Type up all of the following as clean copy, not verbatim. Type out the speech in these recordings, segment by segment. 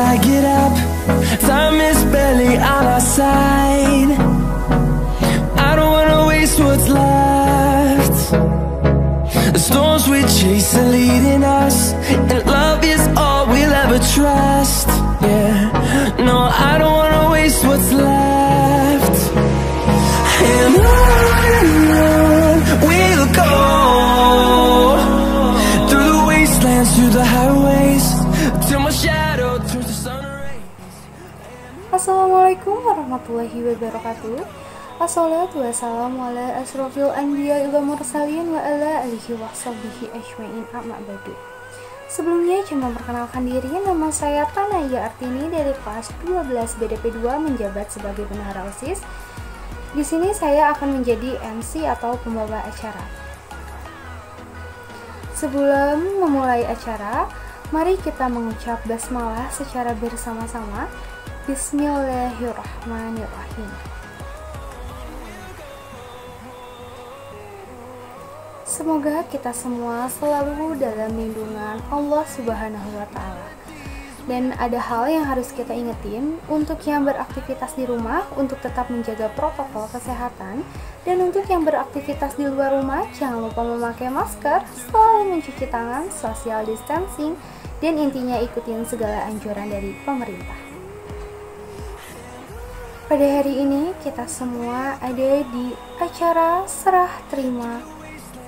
I get up, time is barely on our side. I don't wanna waste what's left. The storms we chase are leading us, and love is all we'll ever trust. Yeah, no, I don't wanna waste what's left. And on we'll go, through the wastelands, through the highways, till my shadow turns to sun rays. Assalamualaikum warahmatullahi wabarakatuh. Assalatu wassalamu ala asrofil anbiya ila mursalin wa ala alihi wa sahbihi ajma'in amma ba'du. Sebelumnya izin memperkenalkan diri, nama saya Tanaya Artini dari kelas 12 BDP 2 menjabat sebagai bendahara OSIS. Di sini saya akan menjadi MC atau pembawa acara. Sebelum memulai acara, mari kita mengucap basmalah secara bersama-sama. Bismillahirrahmanirrahim. Semoga kita semua selalu dalam lindungan Allah Subhanahu wa Ta'ala. Dan ada hal yang harus kita ingetin untuk yang beraktivitas di rumah untuk tetap menjaga protokol kesehatan, dan untuk yang beraktivitas di luar rumah jangan lupa memakai masker, selalu mencuci tangan, social distancing, dan intinya ikutin segala anjuran dari pemerintah. Pada hari ini kita semua ada di acara serah terima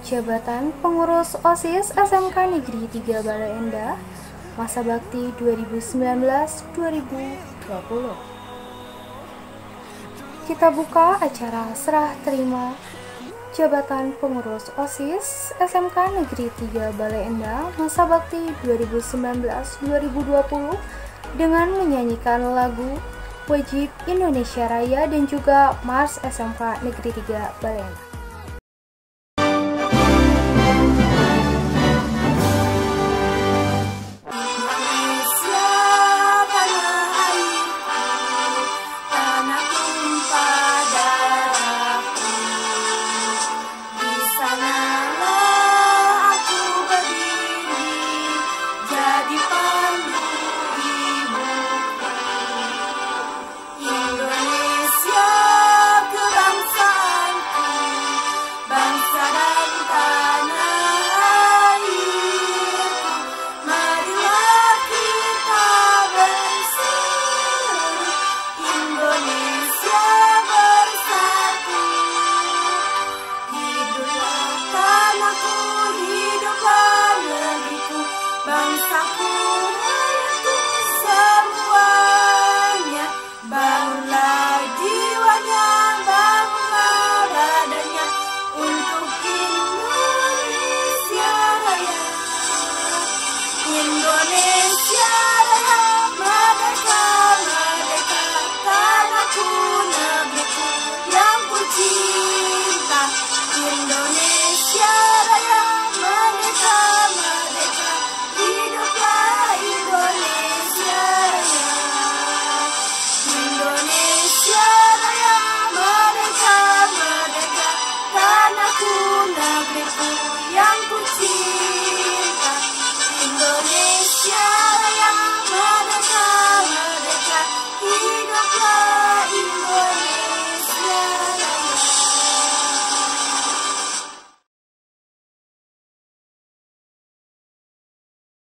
jabatan pengurus OSIS SMK Negeri 3 Bale Endah masa bakti 2019-2020. Kita buka acara serah terima jabatan pengurus OSIS SMK Negeri 3 Bale Endah masa bakti 2019-2020 dengan menyanyikan lagu Wajib Indonesia Raya dan juga Mars SMK Negeri 3 Bale Endah.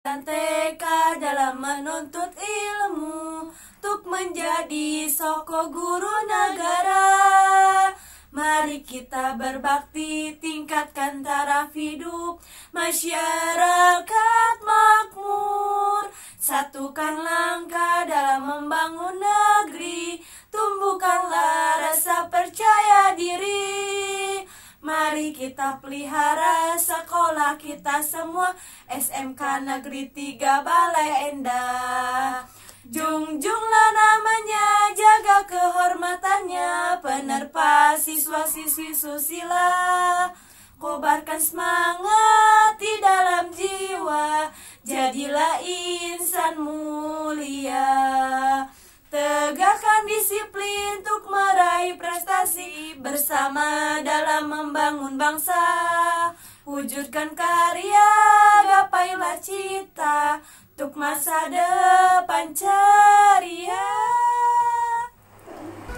Dan TK dalam menuntut ilmu untuk menjadi soko guru negara. Mari kita berbakti, tingkatkan taraf hidup masyarakat makmur. Satukan langkah dalam membangun negeri, tumbuhkanlah rasa percaya diri. Mari kita pelihara sekolah kita semua, SMK Negeri 3 Bale Endah. Junjunglah namanya, jaga kehormatannya, penerpa siswa-siswi susila. Kobarkan semangat di dalam jiwa, jadilah insan mulia. Tegakkan disiplin untuk meraih prestasi, bersama dalam membangun bangsa. Wujudkan karya, gapailah cita, untuk masa depan ceria.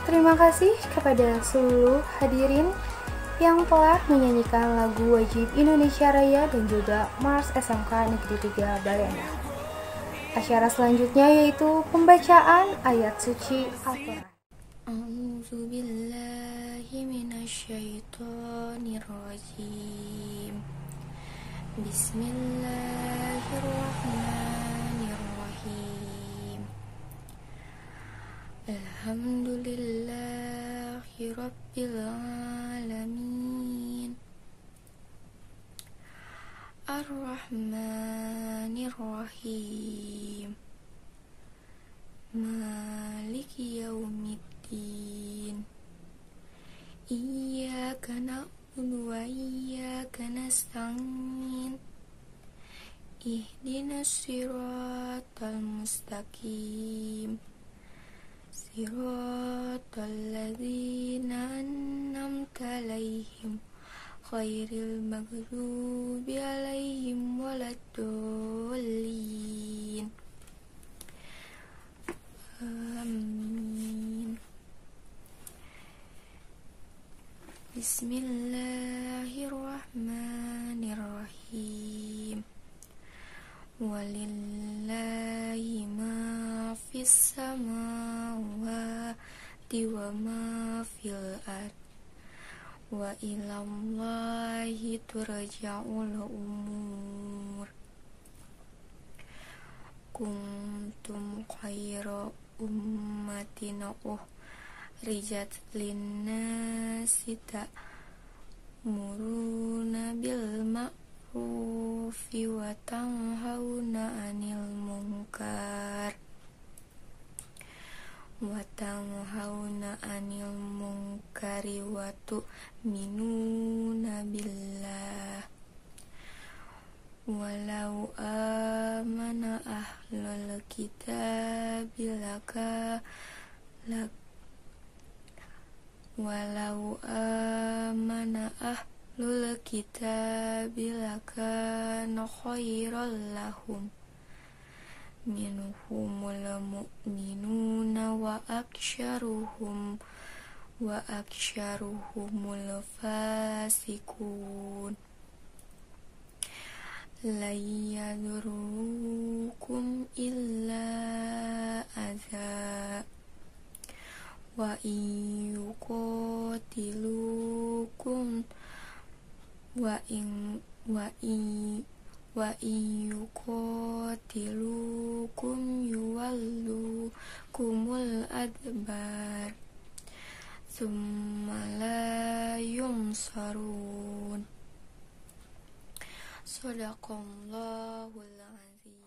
Terima kasih kepada seluruh hadirin yang telah menyanyikan lagu Wajib Indonesia Raya dan juga Mars SMK Negeri 3 Baleendah. Acara selanjutnya yaitu pembacaan ayat suci Al-Quran. A'udzubillahi minasyaitonirrajim. Bismillahirrahmanirrahim. Alhamdulillahi Rabbil Alamin. Ar-Rahmanirrahim. Maliki Yaumiddin. Iyyaka na'budu wa iyyaka nasta'in. Ihdinas siratal mustaqim. Siratal ladzina an'amta 'alaihim ghairil maghdubi 'alaihim waladdallin. Amin. Bismillahirrahmanirrahim. Walillahi ma fis samawati wa ma fil ard. Wa ilallahi turja'ul umur. Kuntum khaira ummatin ukhrijat linnasi ta'muruna bil ma'rufi wa tanhauna 'anil munkar wa tu'minuna billah. Walau amana ahlul kitabi lakana khairan lahum minhumul mu'minuna wa aksyaruhumul fasikun. La yadurukum illa adza wa yuqatilukum yuwallukumul adbar thumma la yunsarun. Shadaqallahul azim.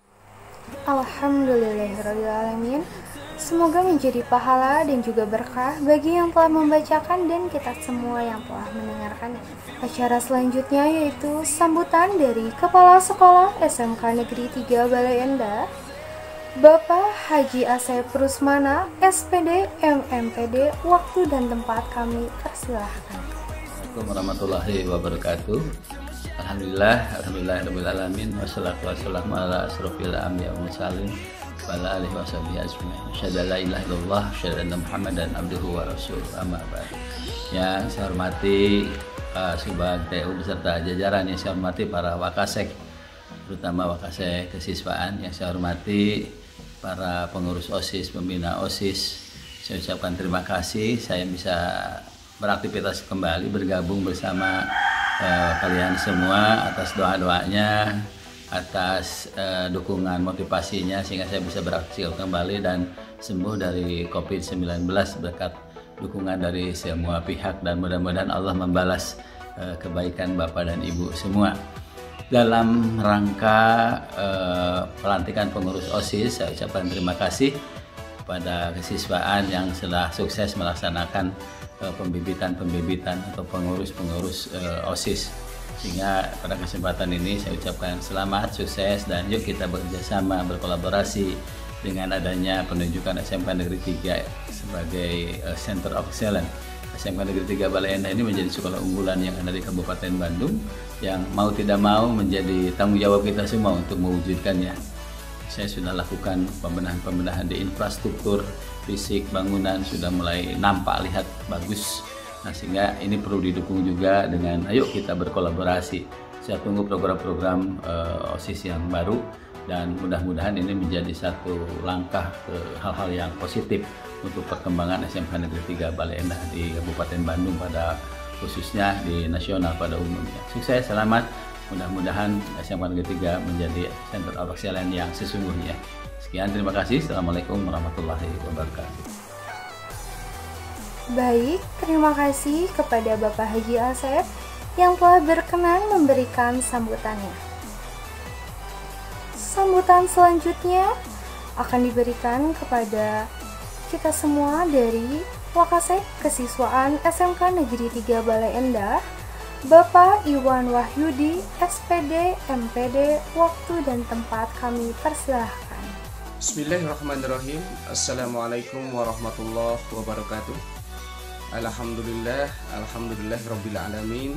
Alhamdulillahirrahmanirrahim. Semoga menjadi pahala dan juga berkah bagi yang telah membacakan dan kita semua yang telah mendengarkan. Acara selanjutnya yaitu sambutan dari Kepala Sekolah SMK Negeri 3 Baleendah, Bapak Haji Asep Rusmana, SPD, MMPD. Waktu dan tempat kami persilahkan. Assalamualaikum warahmatullahi wabarakatuh. Alhamdulillahirabbil alamin wassalatu wassalamu ala asrofil anbiya wal mursalin wa ala alihi washabihi ajmain. Asyhadu an la ilaha illallah wa asyhadu anna Muhammadan abduhu wa rasuluh. Amma ba'd. Yang saya hormati Subag TU beserta jajaran, yang saya hormati para wakasek, terutama wakasek kesiswaan, yang saya hormati para pengurus OSIS, pembina OSIS. Saya ucapkan terima kasih saya bisa beraktivitas kembali, bergabung bersama kalian semua atas doa-doanya, atas dukungan motivasinya sehingga saya bisa beraktivitas kembali dan sembuh dari COVID-19 berkat dukungan dari semua pihak, dan mudah-mudahan Allah membalas kebaikan Bapak dan Ibu semua. Dalam rangka pelantikan pengurus OSIS, saya ucapkan terima kasih kepada kesiswaan yang telah sukses melaksanakan pembibitan atau pengurus OSIS, sehingga pada kesempatan ini saya ucapkan selamat, sukses, dan yuk kita bekerjasama, berkolaborasi dengan adanya penunjukan SMK Negeri 3 sebagai Center of Excellence. SMK Negeri 3 Baleendah ini menjadi sekolah unggulan yang ada di Kabupaten Bandung, yang mau tidak mau menjadi tanggung jawab kita semua untuk mewujudkannya. saya sudah lakukan pembenahan di infrastruktur fisik bangunan, sudah mulai nampak lihat bagus. Nah, sehingga ini perlu didukung juga dengan ayo kita berkolaborasi. Saya tunggu program-program OSIS yang baru, dan mudah-mudahan ini menjadi satu langkah ke hal-hal yang positif untuk perkembangan SMK Negeri 3 Bale Endah di Kabupaten Bandung, pada khususnya di nasional pada umumnya. Sukses, selamat. Mudah-mudahan SMK Negeri 3 menjadi Center of Excellence yang sesungguhnya. Sekian, terima kasih. Assalamualaikum warahmatullahi wabarakatuh. Baik, terima kasih kepada Bapak Haji Asep yang telah berkenan memberikan sambutannya. Sambutan selanjutnya akan diberikan kepada kita semua dari Wakasek Kesiswaan SMK Negeri 3 Bale Endah, Bapak Iwan Wahyudi, SPD, MPD. Waktu dan tempat kami persilahkan. Bismillahirrahmanirrahim. Assalamualaikum warahmatullahi wabarakatuh. Alhamdulillah, alhamdulillahirabbil alamin.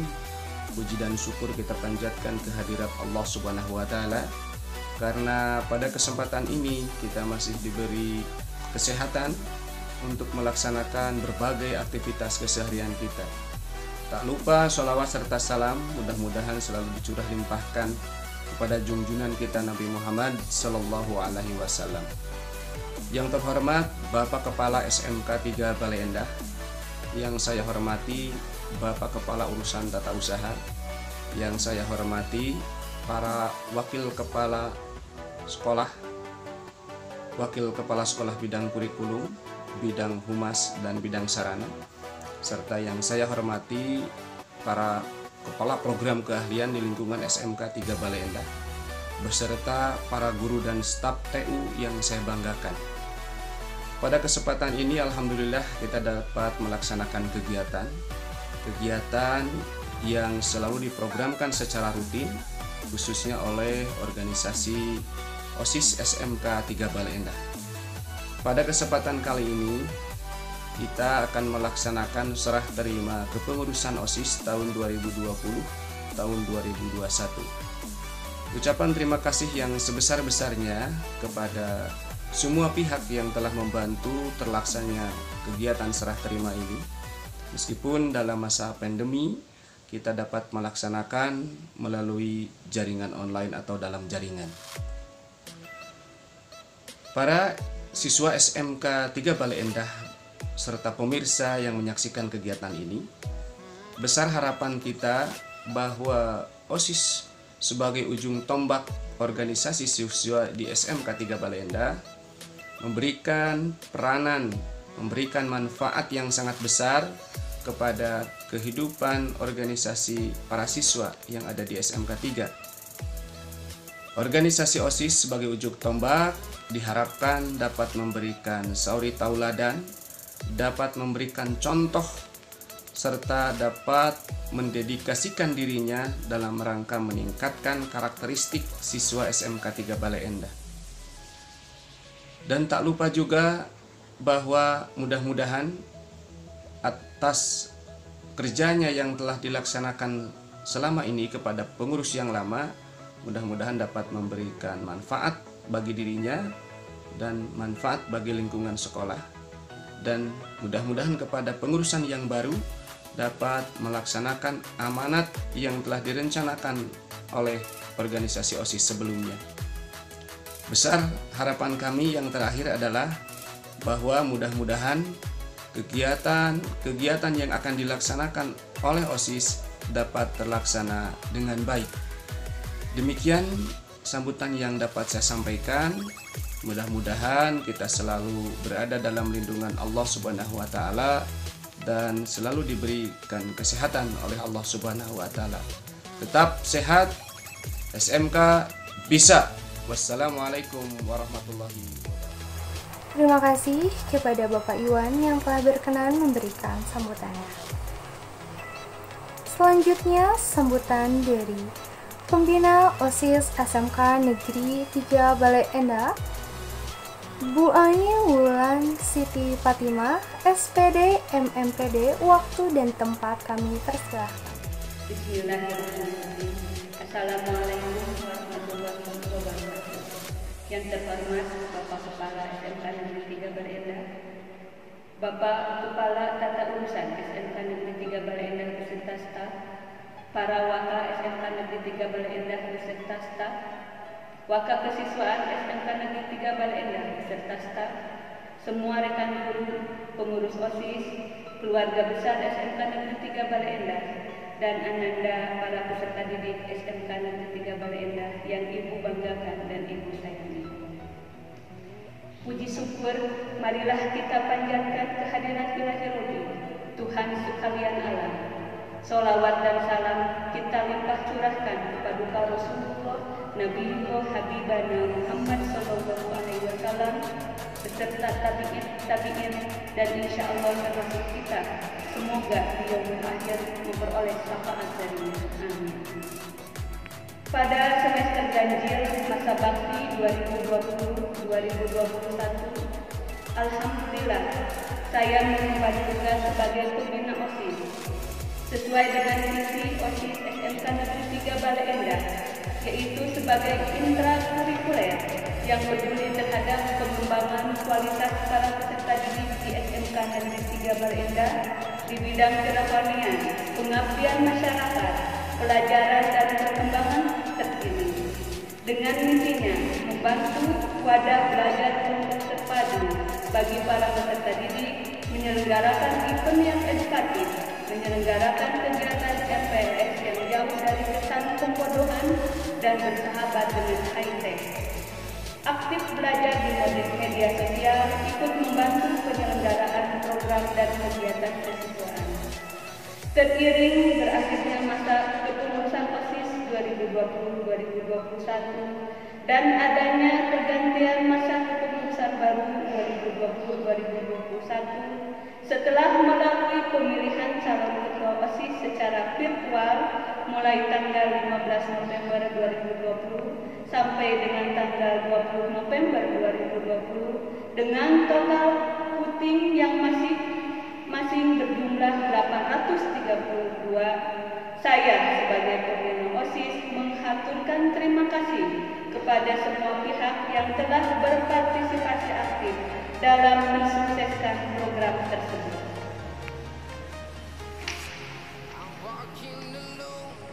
Puji dan syukur kita panjatkan kehadirat Allah Subhanahu wa taala, karena pada kesempatan ini kita masih diberi kesehatan untuk melaksanakan berbagai aktivitas keseharian kita. Tak lupa sholawat serta salam mudah-mudahan selalu dicurah limpahkan kepada junjungan kita Nabi Muhammad Sallallahu Alaihi Wasallam. Yang terhormat Bapak Kepala SMK 3 Bale Endah, yang saya hormati Bapak Kepala Urusan Tata Usaha, yang saya hormati para Wakil Kepala Sekolah, Wakil Kepala Sekolah bidang kurikulum, bidang humas dan bidang sarana, serta yang saya hormati para kepala program keahlian di lingkungan SMK 3 Bale Endah, beserta para guru dan staf TU yang saya banggakan. Pada kesempatan ini alhamdulillah kita dapat melaksanakan kegiatan yang selalu diprogramkan secara rutin, khususnya oleh organisasi OSIS SMK 3 Bale Endah. Pada kesempatan kali ini kita akan melaksanakan serah terima kepengurusan OSIS tahun 2020 tahun 2021. Ucapan terima kasih yang sebesar-besarnya kepada semua pihak yang telah membantu terlaksananya kegiatan serah terima ini. Meskipun dalam masa pandemi kita dapat melaksanakan melalui jaringan online atau dalam jaringan. Para siswa SMK 3 Bale Endah serta pemirsa yang menyaksikan kegiatan ini, besar harapan kita bahwa OSIS sebagai ujung tombak organisasi siswa di SMK 3 Bale Endah memberikan peranan, memberikan manfaat yang sangat besar kepada kehidupan organisasi para siswa yang ada di SMK 3. Organisasi OSIS sebagai ujung tombak diharapkan dapat memberikan sauri tauladan, dapat memberikan contoh, serta dapat mendedikasikan dirinya dalam rangka meningkatkan karakteristik siswa SMK 3 Bale Endah. Dan tak lupa juga bahwa mudah-mudahan atas kerjanya yang telah dilaksanakan selama ini kepada pengurus yang lama, mudah-mudahan dapat memberikan manfaat bagi dirinya dan manfaat bagi lingkungan sekolah, dan mudah-mudahan kepada pengurusan yang baru dapat melaksanakan amanat yang telah direncanakan oleh organisasi OSIS sebelumnya. Besar harapan kami yang terakhir adalah bahwa mudah-mudahan kegiatan yang akan dilaksanakan oleh OSIS dapat terlaksana dengan baik. Demikian sambutan yang dapat saya sampaikan. Mudah-mudahan kita selalu berada dalam lindungan Allah Subhanahu wa taala dan selalu diberikan kesehatan oleh Allah Subhanahu wa taala. Tetap sehat, SMK bisa. Wassalamualaikum warahmatullahi wabarakatuh. Terima kasih kepada Bapak Iwan yang telah berkenan memberikan sambutannya. Selanjutnya sambutan dari Pembina OSIS SMK Negeri 3 Bale Endah, Bu Ani Wulan Siti Fatimah, SPD, MMPD. Waktu dan tempat kami persilahkan. Bismillahirrahmanirrahim. Assalamualaikum warahmatullahi wabarakatuh. yang terhormat Bapak Kepala SMK Negeri 3 Bale Endah, Bapak Kepala Tata Urusan SMK Negeri 3 Bale Endah beserta staf, para waka SMK Negeri 3 Bale Endah beserta staf, waka kesiswaan SMK Negeri 3 Bale Endah beserta staf, semua rekan guru, pengurus OSIS, keluarga besar SMK Negeri 3 Bale Endah, dan ananda para peserta didik SMK Negeri 3 Bale Endah yang Ibu banggakan dan Ibu sayangi. Puji syukur, marilah kita panjatkan kehadiran ilahi Robi, Tuhan sekalian alam. Sholawat dan salam kita limpah curahkan kepada Rasulullah, Nabiullah Habibana Muhammad Sallallahu Alaihi Wasallam beserta tabi'in dan insya Allah Rasul kita. Semoga di yaumul akhir memperoleh syafaat darinya. Amin. Pada semester ganjil masa bakti 2020-2021, alhamdulillah saya mengemban tugas sebagai pembina OSIS sesuai dengan misi OSIS SMK Negeri 3 Bale Endah, yaitu sebagai intrakurikuler yang peduli terhadap pengembangan kualitas para peserta didik di SMK Negeri 3 Bale Endah di bidang kerohanian, pengabdian masyarakat, pelajaran dan perkembangan terkini. Dengan misinya membantu wadah belajar kelompok terpadu bagi para peserta didik, menyelenggarakan event yang edukatif, menyelenggarakan kegiatan RPS yang jauh dari kesan pembodohan dan bersahabat dengan high-tech. Aktif belajar di media sosial, ikut membantu penyelenggaraan program dan kegiatan kesiswaan. Seiring berakhirnya masa kepengurusan OSIS 2020-2021 dan adanya pergantian masa kepengurusan baru 2020-2021, setelah melalui pemilihan calon ketua OSIS secara virtual mulai tanggal 15 November 2020 sampai dengan tanggal 20 November 2020 dengan total voting yang masing berjumlah 832, saya sebagai pembina OSIS menghaturkan terima kasih kepada semua pihak yang telah berpartisipasi aktif dalam mensukseskan program tersebut.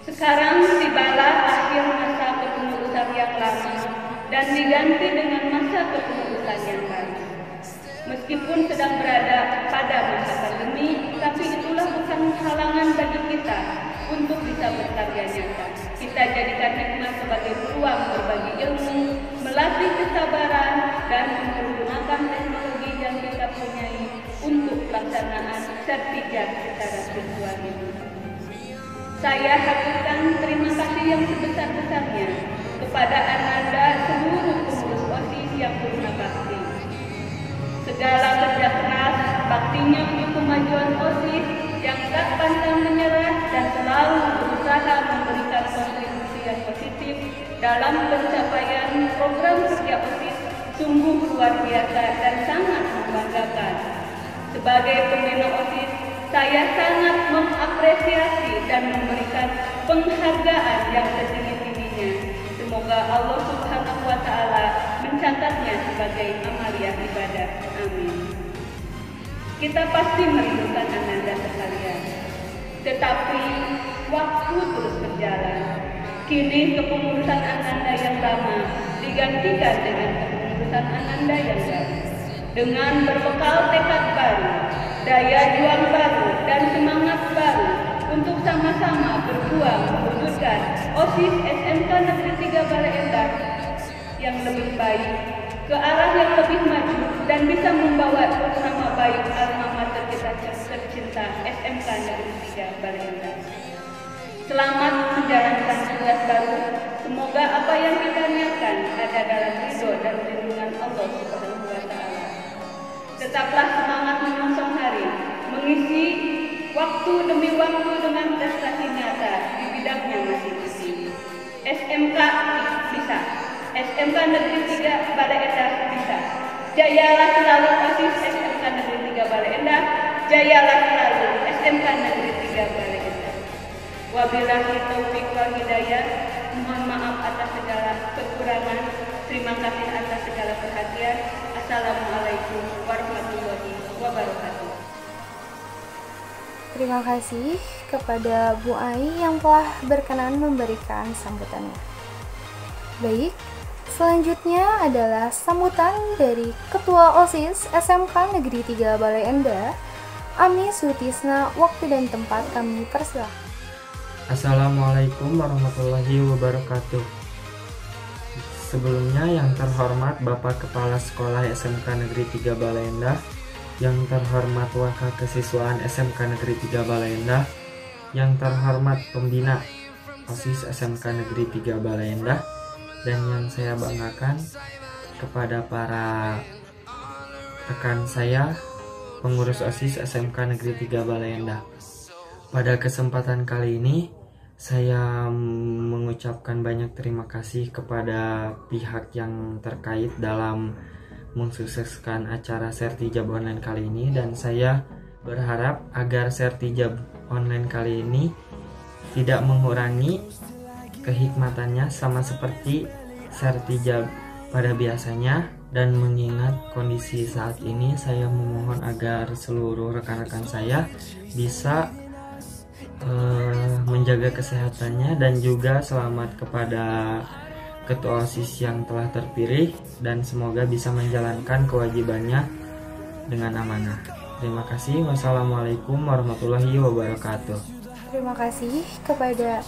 Sekarang tibalah akhir masa kepengurusan yang lama dan diganti dengan masa kepengurusan yang baru. Meskipun sedang berada pada masa pandemi, tapi itulah bukan halangan bagi kita untuk bisa berkarya nyata. Kita jadikan hikmah sebagai peluang berbagi ilmu, melatih kesabaran, dan menggunakan teknologi yang kita punyai untuk pelaksanaan sertifikat secara virtual ini. Saya haturkan terima kasih yang sebesar-besarnya kepada ananda seluruh pengurus OSIS yang purna bakti. Segala kerja keras, baktinya untuk kemajuan OSIS yang tak pantang menyerah dan selalu berusaha memberikan kontribusi yang positif dalam pencapaian program kerja OSIS sungguh luar biasa dan sangat membanggakan. Sebagai pembina OSIS, saya sangat mengapresiasi dan memberikan penghargaan yang setinggi-tingginya. Semoga Allah Subhanahu wa Ta'ala mencatatnya sebagai amaliah ibadah. Amin. Kita pasti merindukan ananda sekalian, tetapi waktu terus berjalan. Kini kepengurusan ananda yang lama digantikan dengan kepengurusan ananda yang baru. Dengan berbekal tekad baru, daya juang baru, dan semangat baru untuk sama-sama berjuang mewujudkan OSIS SMK Negeri 3 Bale Endah yang lebih baik, ke arah yang lebih maju dan bisa membawa nama baik alma mater kita tercinta SMK Negeri 3 Bale Endah. Selamat menjalankan tugas baru. Semoga apa yang kita niatkan ada dalam ridho dan lindungan Allah Subhanahu wa Ta'ala. Tetaplah semangat menyongsong hari, mengisi waktu demi waktu dengan prestasi nyata di bidangnya masing-masing. SMK bisa, SMK Negeri 3 Bale Endah bisa. Jayalah selalu OSIS SMK Negeri 3 Bale Endah, jayalah selalu SMK Negeri 3 Bale Endah. Wabillahi taufiq wal hidayah. Mohon maaf atas segala kekurangan. Terima kasih atas perhatian. Assalamualaikum warahmatullahi wabarakatuh. Terima kasih kepada Bu Ai yang telah berkenan memberikan sambutannya. Baik, selanjutnya adalah sambutan dari Ketua OSIS SMK Negeri 3 Balai Endah, Ami Sutisna. Waktu dan tempat kami persilahkan. Assalamualaikum warahmatullahi wabarakatuh. Sebelumnya yang terhormat Bapak Kepala Sekolah SMK Negeri 3 Balai Endah, yang terhormat Wakil Kesiswaan SMK Negeri 3 Balai Endah, yang terhormat Pembina OSIS SMK Negeri 3 Balai Endah, dan yang saya banggakan kepada para rekan saya, pengurus OSIS SMK Negeri 3 Balai Endah. Pada kesempatan kali ini, saya mengucapkan banyak terima kasih kepada pihak yang terkait dalam mensukseskan acara Sertijab online kali ini, dan saya berharap agar Sertijab online kali ini tidak mengurangi kehikmatannya sama seperti Sertijab pada biasanya. Dan mengingat kondisi saat ini, saya memohon agar seluruh rekan-rekan saya bisa menjaga kesehatannya, dan juga selamat kepada Ketua OSIS yang telah terpilih, dan semoga bisa menjalankan kewajibannya dengan amanah. Terima kasih. Wassalamualaikum warahmatullahi wabarakatuh. Terima kasih kepada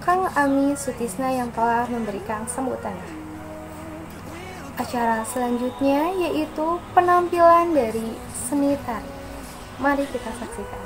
Kang Ami Sutisna yang telah memberikan sambutannya. Acara selanjutnya yaitu penampilan dari seni tari. Mari kita saksikan.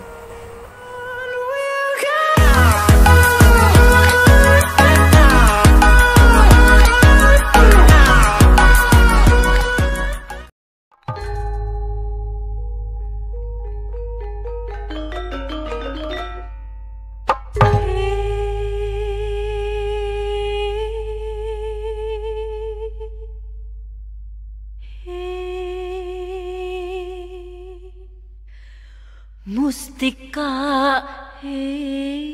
Mustika hilang,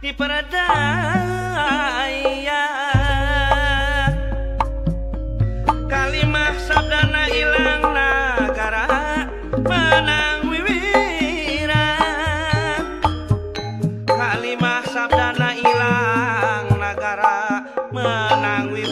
diperdaya, kalimah sabdana ilang nagara menang wiwiran, kalimah sabdana ilang nagara menang wiwiran.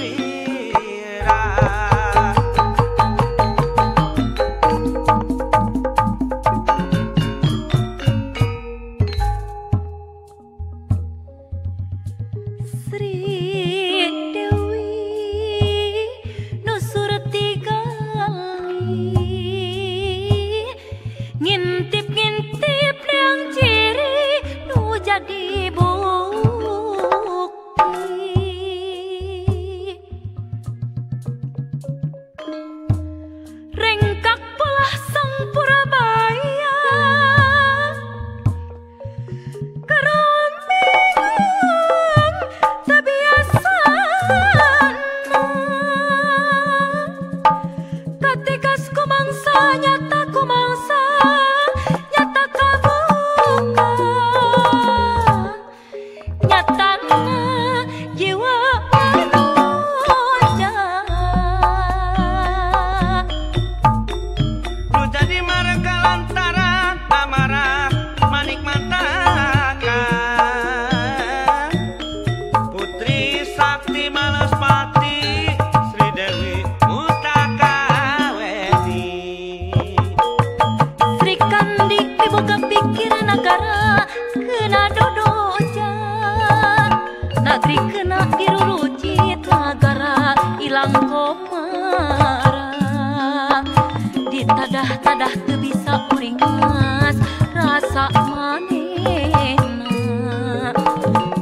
tadah teu bisa uringas rasa manehna.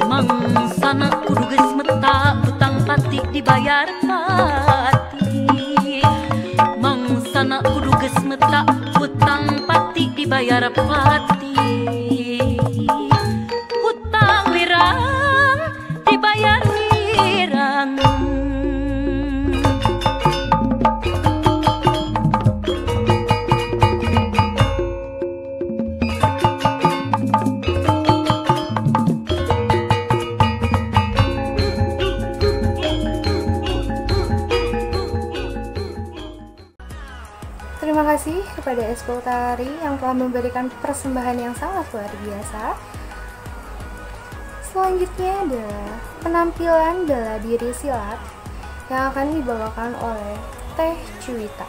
Mangsana kudu geus meta utang pati dibayar pati. Mangsana kudu geus meta utang pati dibayar pati. Hutang wirang dibayar wirang. Terima kasih kepada Eskul Tari yang telah memberikan persembahan yang sangat luar biasa. Selanjutnya adalah penampilan bela diri silat yang akan dibawakan oleh Teh Cuwita.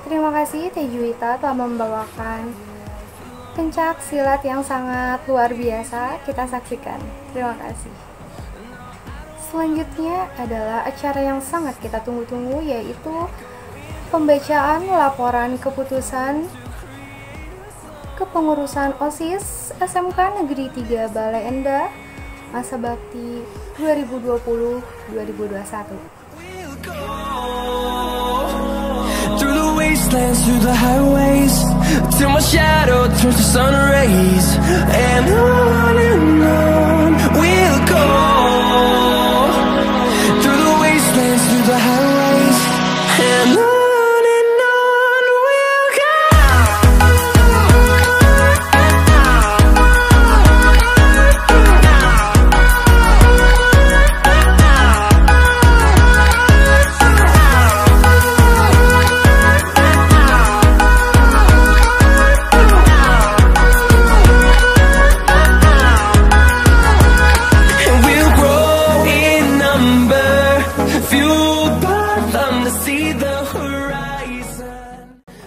Terima kasih Teh Juwita telah membawakan pencak silat yang sangat luar biasa kita saksikan. Terima kasih. Selanjutnya adalah acara yang sangat kita tunggu-tunggu, yaitu pembacaan laporan keputusan kepengurusan OSIS SMK Negeri 3 Bale Endah masa bakti 2020-2021. Through the wastelands, through the highways, till my shadow turns to sun rays, and on we'll go. Through the wastelands, through the highways, and on we'll go.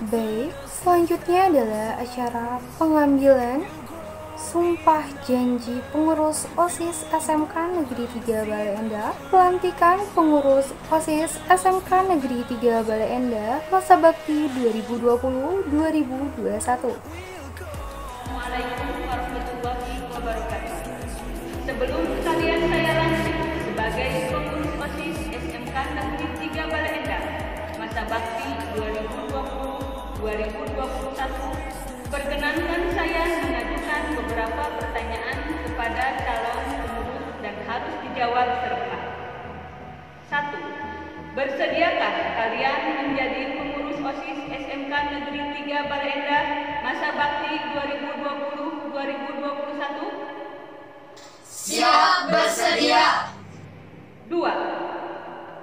Baik, selanjutnya adalah acara pengambilan sumpah janji pengurus OSIS SMK Negeri 3 Bale Endah, pelantikan pengurus OSIS SMK Negeri 3 Bale Endah masa bakti 2020-2021. Assalamualaikum warahmatullahi wabarakatuh. Sebelum kalian saya lanjut sebagai pengurus OSIS SMK Negeri 3 Bale Endah masa bakti 2020-2021, perkenankan saya mengajukan beberapa pertanyaan kepada calon pengurus dan harus dijawab serta. 1. Bersediakah kalian menjadi pengurus OSIS SMK Negeri 3 Bale Endah masa bakti 2020-2021? Siap, bersedia. 2.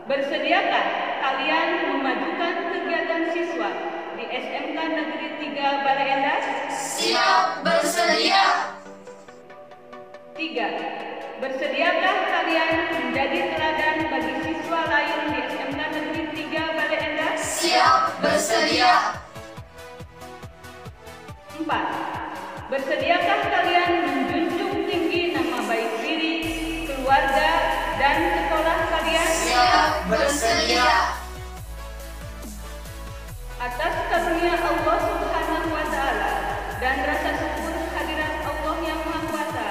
Bersediakah kalian memajukan kegiatan siswa di SMK Negeri 3 Bale Endah? Siap, bersedia. 3. Bersediakah kalian menjadi teladan bagi siswa lain di SMK Negeri 3 Bale Endah? Siap, bersedia. 4. Bersediakah kalian menjunjung tinggi nama baik diri, keluarga, dan sekolah kalian? Siap, bersedia. Atas karunia Allah Subhanahu wa Ta'ala dan rasa syukur hadirat Allah yang Maha Kuasa,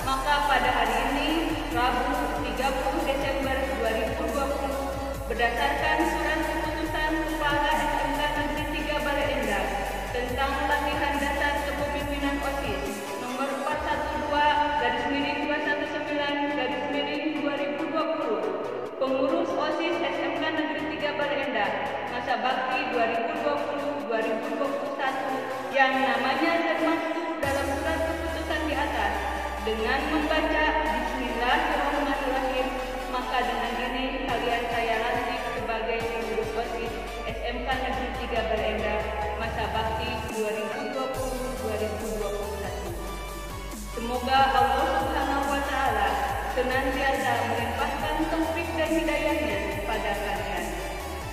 maka pada hari ini, Rabu 30 Desember 2020, berdasarkan surat keputusan Kepala SMK Negeri 3 Bale Endah tentang latihan dasar kepemimpinan OSIS nomor 412/219/2020, pengurus OSIS SMK Negeri 3 Bale Endah masa bakti 2020-2021 yang namanya termaktub dalam surat keputusan di atas dengan membaca Bismillahirrahmanirrahim, maka dengan ini kalian saya lantik sebagai pengurus OSIS SMK Negeri 3 Bale Endah masa bakti 2020-2021. Semoga Allah Subhanahu wa Ta'ala senantiasa melimpahkan taufik dan hidayahnya kepada kalian.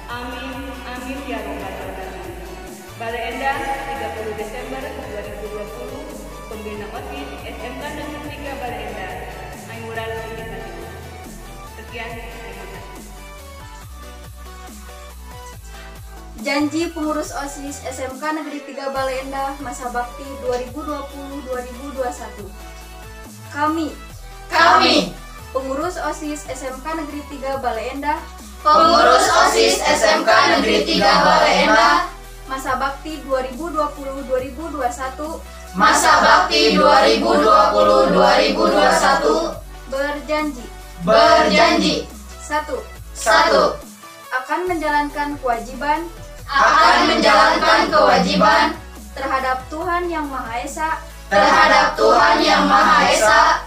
Amin, amin ya rabbal alamin. Bale Endah 30 Desember 2020, Pembina OSIS SMK Negeri 3 Bale Endah, Aimuran Kita. Sekian, terima kasih. Janji pengurus OSIS SMK Negeri 3 Bale Endah masa bakti 2020-2021. Kami pengurus OSIS SMK Negeri 3 Bale Endah, pengurus OSIS SMK Negeri 3 Bale Endah, masa bakti 2020-2021, masa bakti 2020-2021, berjanji 1. Akan menjalankan kewajiban terhadap Tuhan Yang Maha Esa,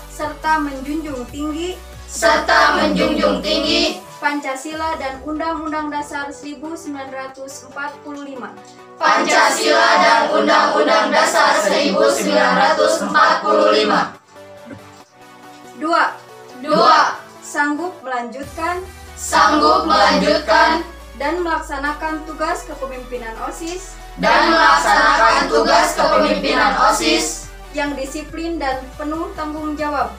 serta menjunjung tinggi Pancasila dan Undang-Undang Dasar 1945. Pancasila dan Undang-Undang Dasar 1945. 2. Sanggup melanjutkan dan melaksanakan tugas kepemimpinan OSIS yang disiplin dan penuh tanggung jawab.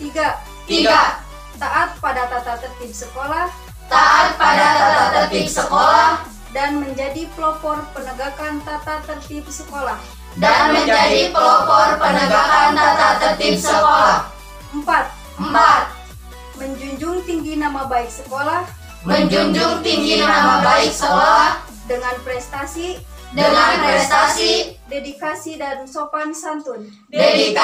3. Taat pada tata tertib sekolah dan menjadi pelopor penegakan tata tertib sekolah. 4. Menjunjung tinggi nama baik sekolah dengan prestasi, dedikasi dan sopan santun. 5.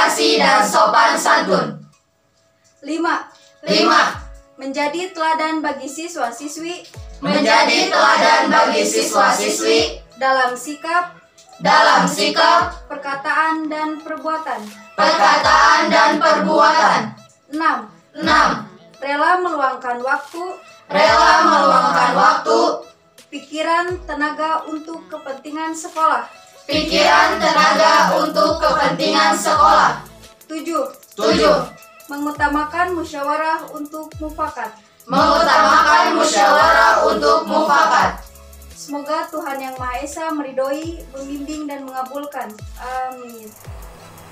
Menjadi teladan bagi siswa-siswi dalam sikap, perkataan dan perbuatan. 6. Rela meluangkan waktu, pikiran, tenaga untuk kepentingan sekolah. 7. Mengutamakan musyawarah untuk mufakat. Semoga Tuhan Yang Maha Esa meridhoi, membimbing dan mengabulkan. Amin.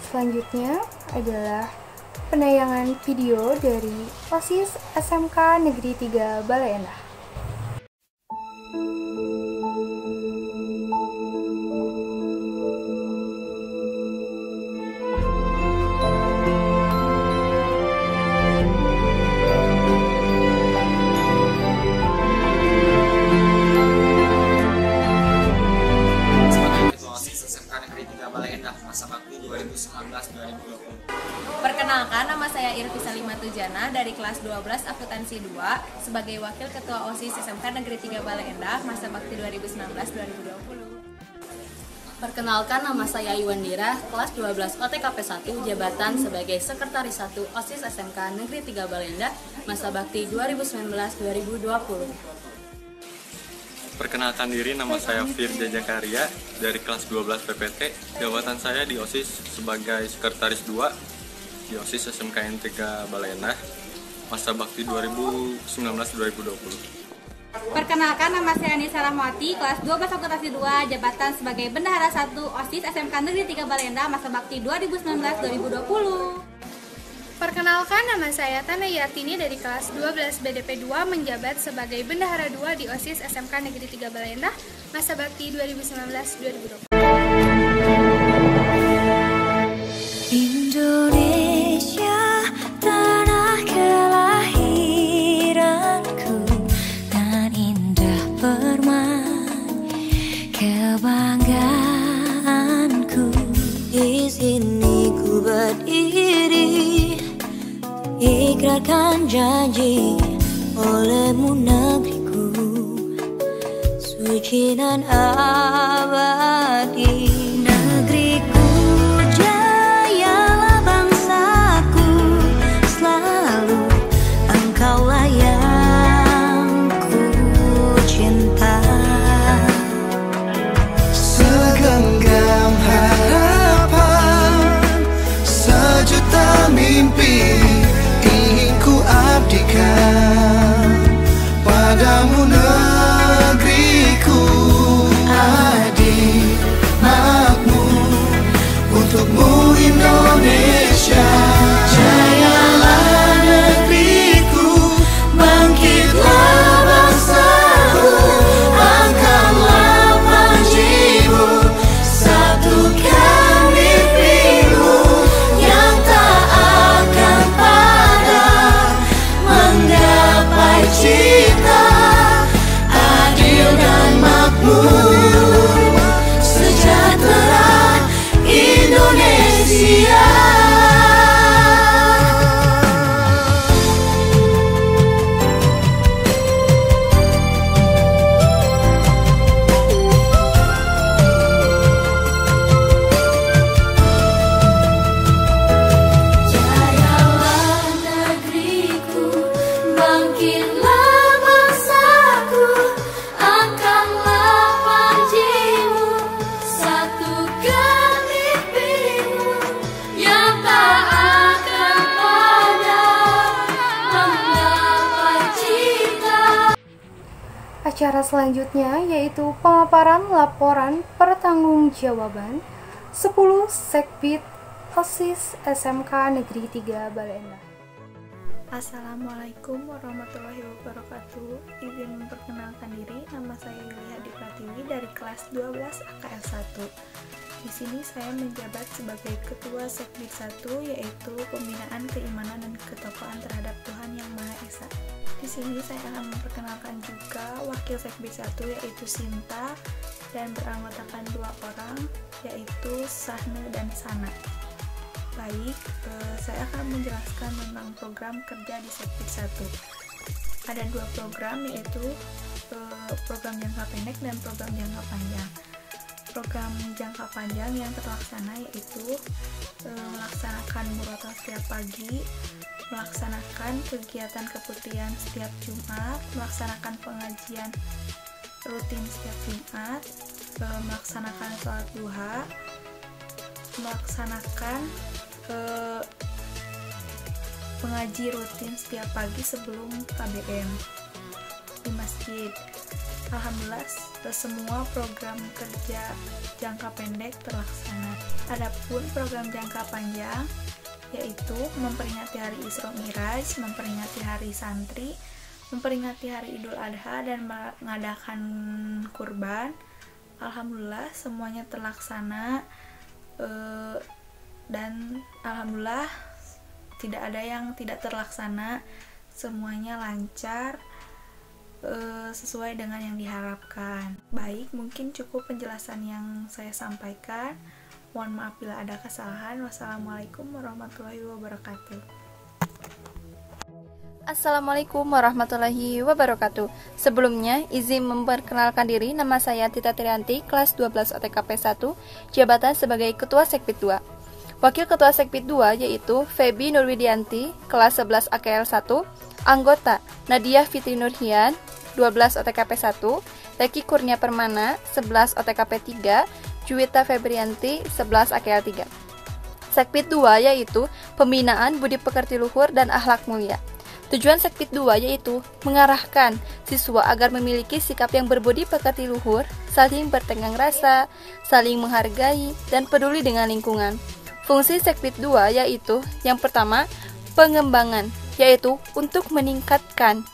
Selanjutnya adalah penayangan video dari OSIS SMK Negeri 3 Bale Endah. Masa bakti 2019-2020. Perkenalkan, nama saya Irfi Salimatu Jana dari kelas 12 akuntansi 2 sebagai wakil ketua OSIS SMK Negeri 3 Bale Endah masa bakti 2019-2020. Perkenalkan, nama saya Iwandira, kelas 12 OTKP 1, jabatan sebagai sekretaris 1 OSIS SMK Negeri 3 Bale Endah masa bakti 2019-2020. Perkenalkan diri, nama saya Firja Jakaria dari kelas 12 PPT. Jabatan saya di OSIS sebagai sekretaris 2 di OSIS SMKN 3 Bale Endah masa bakti 2019-2020. Perkenalkan, nama saya Anissa Rahmawati, kelas 12 akuntansi 2, jabatan sebagai bendahara 1 OSIS SMK Negeri 3 Bale Endah masa bakti 2019-2020. Perkenalkan, nama saya Tana Yartini dari kelas 12 BDP 2 menjabat sebagai bendahara 2 di OSIS SMK Negeri 3 Bale Endah masa bakti 2019-2020. Indonesia, tanah kelahiranku, dan indah permai kebanggaanku. Di sini ku berdiri, ikrarkan janji olehmu negeriku, suci dan abadi. Negeriku, jayalah bangsaku, selalu engkaulah yang ku cinta. Segenggam harapan, sejuta mimpi ingin ku abdikan padamu negeriku. Adik acara selanjutnya yaitu pemaparan laporan pertanggungjawaban 10 Sekbid OSIS SMK Negeri 3 Baleendah. Assalamualaikum warahmatullahi wabarakatuh. Izin memperkenalkan diri, nama saya Yulia Hadi Pratiwi dari kelas 12 AKL 1. Di sini saya menjabat sebagai Ketua Sekbid 1, yaitu Pembinaan Keimanan dan Ketakwaan terhadap Tuhan Yang Maha Esa. Di sini saya akan memperkenalkan juga Wakil Sekbid 1, yaitu Sinta, dan beranggotakan 2 orang, yaitu Sahne dan Sana. Baik, saya akan menjelaskan tentang program kerja di Sekbid 1. Ada 2 program, yaitu program jangka pendek dan program jangka panjang. Program jangka panjang yang terlaksana yaitu melaksanakan murotal setiap pagi, melaksanakan kegiatan keputihan setiap Jumat, melaksanakan pengajian rutin setiap Jumat, melaksanakan sholat duha, melaksanakan mengaji rutin setiap pagi sebelum KBM di masjid. Alhamdulillah semua program kerja jangka pendek terlaksana. Adapun program jangka panjang yaitu memperingati hari Isra Miraj, memperingati hari santri, memperingati hari Idul Adha, dan mengadakan kurban. Alhamdulillah semuanya terlaksana. Dan alhamdulillah tidak ada yang tidak terlaksana, semuanya lancar sesuai dengan yang diharapkan. Baik, mungkin cukup penjelasan yang saya sampaikan. Mohon maaf bila ada kesalahan. Wassalamualaikum warahmatullahi wabarakatuh. Assalamualaikum warahmatullahi wabarakatuh. Sebelumnya, izin memperkenalkan diri. Nama saya Tita Trianti, kelas 12 OTKP 1, jabatan sebagai Ketua Sekbid 2. Wakil Ketua Sekbid 2 yaitu Feby Nurwidianti, kelas 11 AKL 1, anggota Nadia Fitri Nurhian, 12 OTKP 1, Reki Kurnia Permana, 11 OTKP 3, Juwita Febrianti, 11 AKL 3. Sekbid 2 yaitu Pembinaan Budi Pekerti Luhur dan Akhlak Mulia. Tujuan Sekbid 2 yaitu mengarahkan siswa agar memiliki sikap yang berbudi pekerti luhur, saling bertenggang rasa, saling menghargai, dan peduli dengan lingkungan. Fungsi Sekbid 2 yaitu yang pertama, pengembangan, yaitu untuk meningkatkan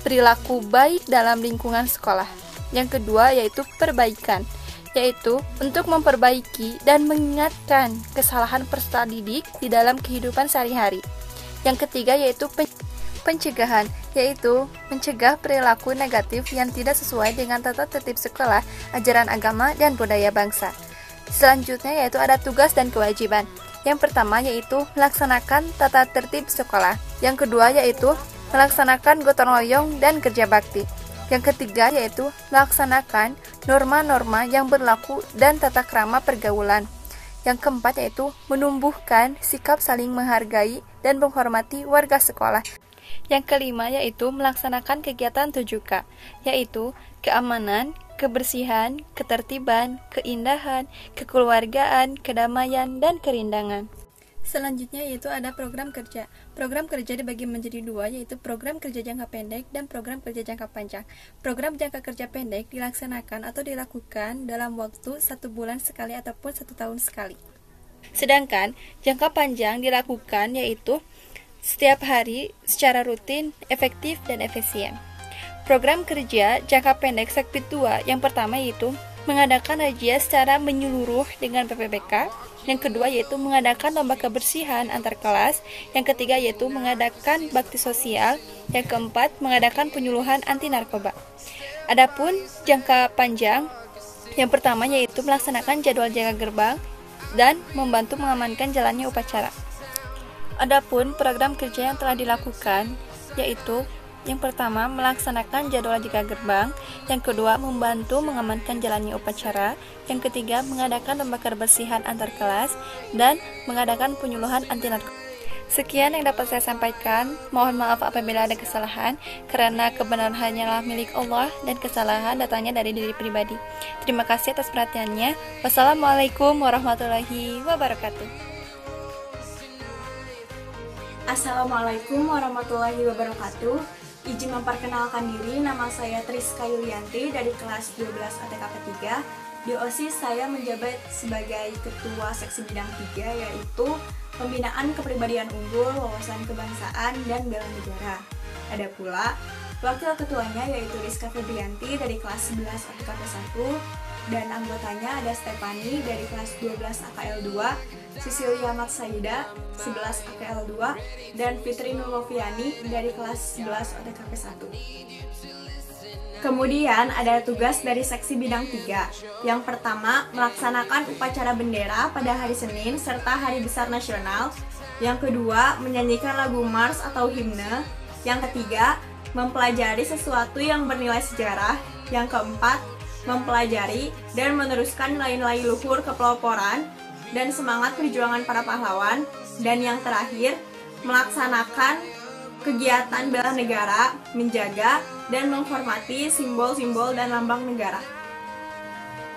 perilaku baik dalam lingkungan sekolah. Yang kedua yaitu perbaikan, yaitu untuk memperbaiki dan mengingatkan kesalahan peserta didik di dalam kehidupan sehari-hari. Yang ketiga yaitu pencegahan, yaitu mencegah perilaku negatif yang tidak sesuai dengan tata tertib sekolah, ajaran agama, dan budaya bangsa. Selanjutnya yaitu ada tugas dan kewajiban. Yang pertama yaitu melaksanakan tata tertib sekolah. Yang kedua yaitu melaksanakan gotong royong dan kerja bakti. Yang ketiga yaitu melaksanakan norma-norma yang berlaku dan tata krama pergaulan. Yang keempat yaitu menumbuhkan sikap saling menghargai dan menghormati warga sekolah. Yang kelima yaitu melaksanakan kegiatan 7K, yaitu keamanan, kebersihan, ketertiban, keindahan, kekeluargaan, kedamaian, dan kerindangan. Selanjutnya yaitu ada program kerja. Program kerja dibagi menjadi 2, yaitu program kerja jangka pendek dan program kerja jangka panjang. Program jangka kerja pendek dilaksanakan atau dilakukan dalam waktu 1 bulan sekali ataupun 1 tahun sekali. Sedangkan jangka panjang dilakukan yaitu setiap hari secara rutin, efektif, dan efisien. Program kerja jangka pendek Sekbid 2 yang pertama yaitu mengadakan razia secara menyeluruh dengan PPBK. Yang kedua yaitu mengadakan lomba kebersihan antar kelas. Yang ketiga yaitu mengadakan bakti sosial. Yang keempat mengadakan penyuluhan anti narkoba. Adapun jangka panjang yang pertama yaitu melaksanakan jadwal jaga gerbang dan membantu mengamankan jalannya upacara. Adapun program kerja yang telah dilakukan yaitu yang pertama melaksanakan jadwal jaga gerbang, yang kedua membantu mengamankan jalannya upacara, yang ketiga mengadakan lomba kebersihan antar kelas, dan mengadakan penyuluhan anti narkoba. Sekian yang dapat saya sampaikan. Mohon maaf apabila ada kesalahan, karena kebenaran hanyalah milik Allah dan kesalahan datangnya dari diri pribadi. Terima kasih atas perhatiannya. Wassalamualaikum warahmatullahi wabarakatuh. Assalamualaikum warahmatullahi wabarakatuh. Izin memperkenalkan diri, nama saya Triska Yulianti dari kelas 12 OTKP 3. Di OSIS saya menjabat sebagai Ketua Seksi Bidang 3, yaitu Pembinaan Kepribadian Unggul, Wawasan Kebangsaan, dan Bela Negara. Ada pula Wakil Ketuanya yaitu Rizka Febrianti dari kelas 11 OTKP 1, dan anggotanya ada Stefani dari kelas 12 AKL 2, Sisilia Matsaida 11 AKL 2, dan Fitri Nurloviani dari kelas 11 OTKP 1. Kemudian ada tugas dari seksi bidang 3. Yang pertama, melaksanakan upacara bendera pada hari Senin serta Hari Besar Nasional. Yang kedua, menyanyikan lagu Mars atau himne. Yang ketiga, mempelajari sesuatu yang bernilai sejarah. Yang keempat, mempelajari dan meneruskan nilai-nilai luhur kepeloporan dan semangat perjuangan para pahlawan. Dan yang terakhir, melaksanakan kegiatan bela negara, menjaga dan menghormati simbol-simbol dan lambang negara.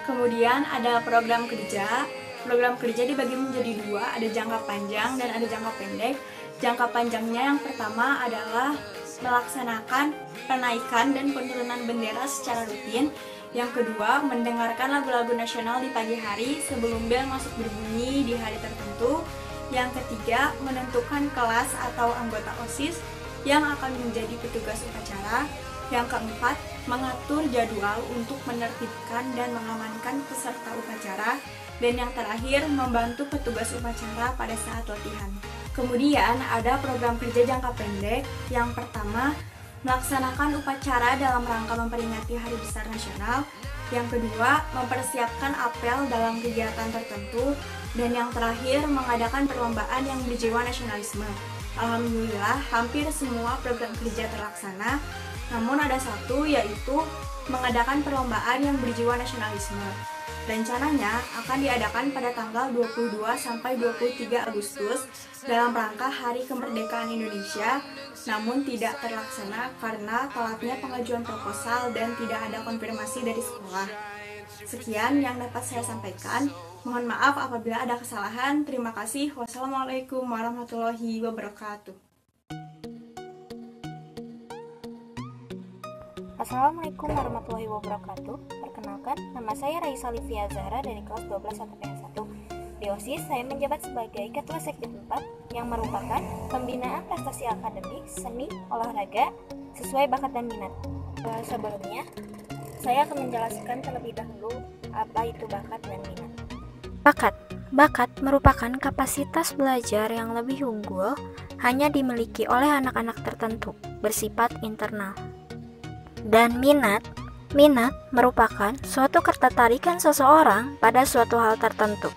Kemudian ada program kerja. Program kerja dibagi menjadi dua, ada jangka panjang dan ada jangka pendek. Jangka panjangnya yang pertama adalah melaksanakan penaikan dan penurunan bendera secara rutin. Yang kedua, mendengarkan lagu-lagu nasional di pagi hari sebelum bel masuk berbunyi di hari tertentu. Yang ketiga, menentukan kelas atau anggota OSIS yang akan menjadi petugas upacara. Yang keempat, mengatur jadwal untuk menertibkan dan mengamankan peserta upacara. Dan yang terakhir, membantu petugas upacara pada saat latihan. Kemudian ada program kerja jangka pendek. Yang pertama, melaksanakan upacara dalam rangka memperingati Hari Besar Nasional. Yang kedua, mempersiapkan apel dalam kegiatan tertentu. Dan yang terakhir, mengadakan perlombaan yang berjiwa nasionalisme. Alhamdulillah, hampir semua program kerja terlaksana. Namun ada satu, yaitu mengadakan perlombaan yang berjiwa nasionalisme. Rencananya akan diadakan pada tanggal 22 sampai 23 Agustus dalam rangka Hari Kemerdekaan Indonesia, namun tidak terlaksana karena telatnya pengajuan proposal dan tidak ada konfirmasi dari sekolah. Sekian yang dapat saya sampaikan. Mohon maaf apabila ada kesalahan. Terima kasih. Wassalamualaikum warahmatullahi wabarakatuh. Assalamualaikum warahmatullahi wabarakatuh. Perkenalkan, nama saya Raisa Livia Zahra dari kelas 12 ATPN 1. Di OSIS, saya menjabat sebagai Ketua Sekbid 4 yang merupakan pembinaan prestasi akademik, seni, olahraga, sesuai bakat dan minat. Sebelumnya, saya akan menjelaskan terlebih dahulu apa itu bakat dan minat. Bakat merupakan kapasitas belajar yang lebih unggul hanya dimiliki oleh anak-anak tertentu, bersifat internal. Dan minat merupakan suatu ketertarikan seseorang pada suatu hal tertentu.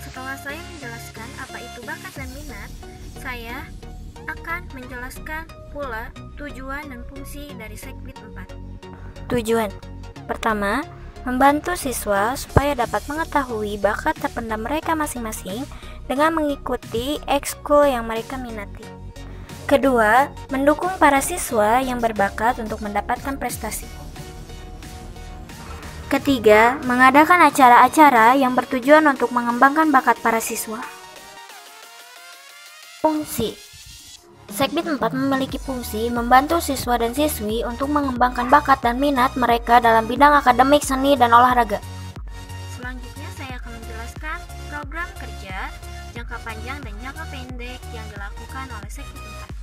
Setelah saya menjelaskan apa itu bakat dan minat, saya akan menjelaskan pula tujuan dan fungsi dari Sekbid 4. Tujuan pertama, membantu siswa supaya dapat mengetahui bakat terpendam mereka masing-masing dengan mengikuti ekskul yang mereka minati. Kedua, mendukung para siswa yang berbakat untuk mendapatkan prestasi. Ketiga, mengadakan acara-acara yang bertujuan untuk mengembangkan bakat para siswa. Fungsi Sekbid 4 memiliki fungsi membantu siswa dan siswi untuk mengembangkan bakat dan minat mereka dalam bidang akademik, seni, dan olahraga. Selanjutnya saya akan menjelaskan program kerja jangka panjang dan jangka pendek yang dilakukan oleh Sekbid 4.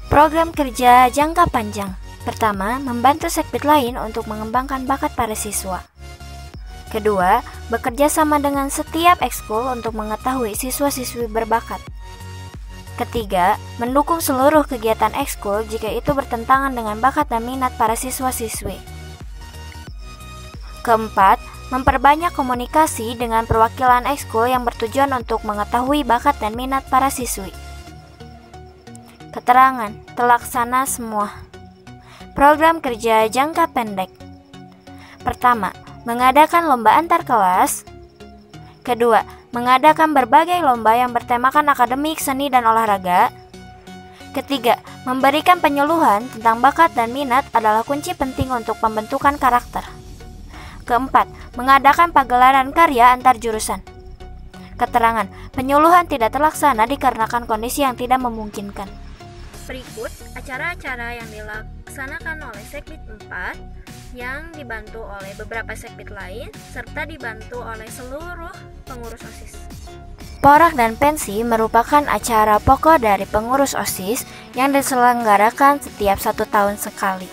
Program kerja jangka panjang. Pertama, membantu sekbid lain untuk mengembangkan bakat para siswa. Kedua, bekerja sama dengan setiap ekskul untuk mengetahui siswa-siswi berbakat. Ketiga, mendukung seluruh kegiatan ekskul jika itu bertentangan dengan bakat dan minat para siswa-siswi. Keempat, memperbanyak komunikasi dengan perwakilan ekskul yang bertujuan untuk mengetahui bakat dan minat para siswi. Keterangan, terlaksana semua. Program kerja jangka pendek. Pertama, mengadakan lomba antar kelas. Kedua, mengadakan berbagai lomba yang bertemakan akademik, seni, dan olahraga. Ketiga, memberikan penyuluhan tentang bakat dan minat adalah kunci penting untuk pembentukan karakter. Keempat, mengadakan pagelaran karya antar jurusan. Keterangan, penyuluhan tidak terlaksana dikarenakan kondisi yang tidak memungkinkan. Berikut acara-acara yang dilaksanakan oleh Sekbid 4 yang dibantu oleh beberapa sekbid lain serta dibantu oleh seluruh pengurus OSIS. Porak dan pensi merupakan acara pokok dari pengurus OSIS yang diselenggarakan setiap 1 tahun sekali.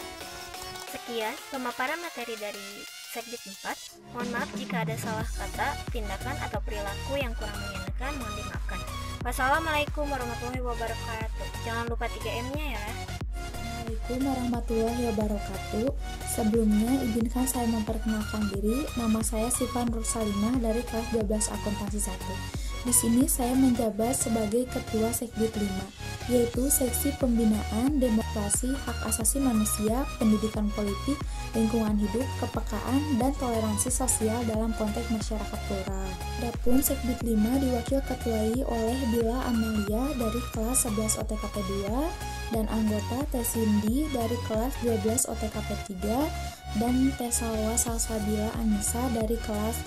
Sekian pemaparan materi dari Sekbid 4. Mohon maaf jika ada salah kata, tindakan, atau perilaku yang kurang mengenakan, mohon dimaafkan. Wassalamualaikum warahmatullahi wabarakatuh. Jangan lupa 3M-nya ya. Assalamualaikum warahmatullahi wabarakatuh. Sebelumnya izinkan saya memperkenalkan diri. Nama saya Sifan Nursalimah dari kelas 12 Akuntansi 1. Di sini saya menjabat sebagai Ketua Sekbid 5, yaitu Seksi Pembinaan Demokrasi, Hak Asasi Manusia, Pendidikan Politik, Lingkungan Hidup, Kepekaan, dan Toleransi Sosial dalam konteks masyarakat plural. Adapun Sekbid 5 diwakil ketuai oleh Bila Amelia dari kelas 11 OTKP 2 dan anggota Tesindi dari kelas 12 OTKP 3 dan Tesalwa Salsabila Anissa dari kelas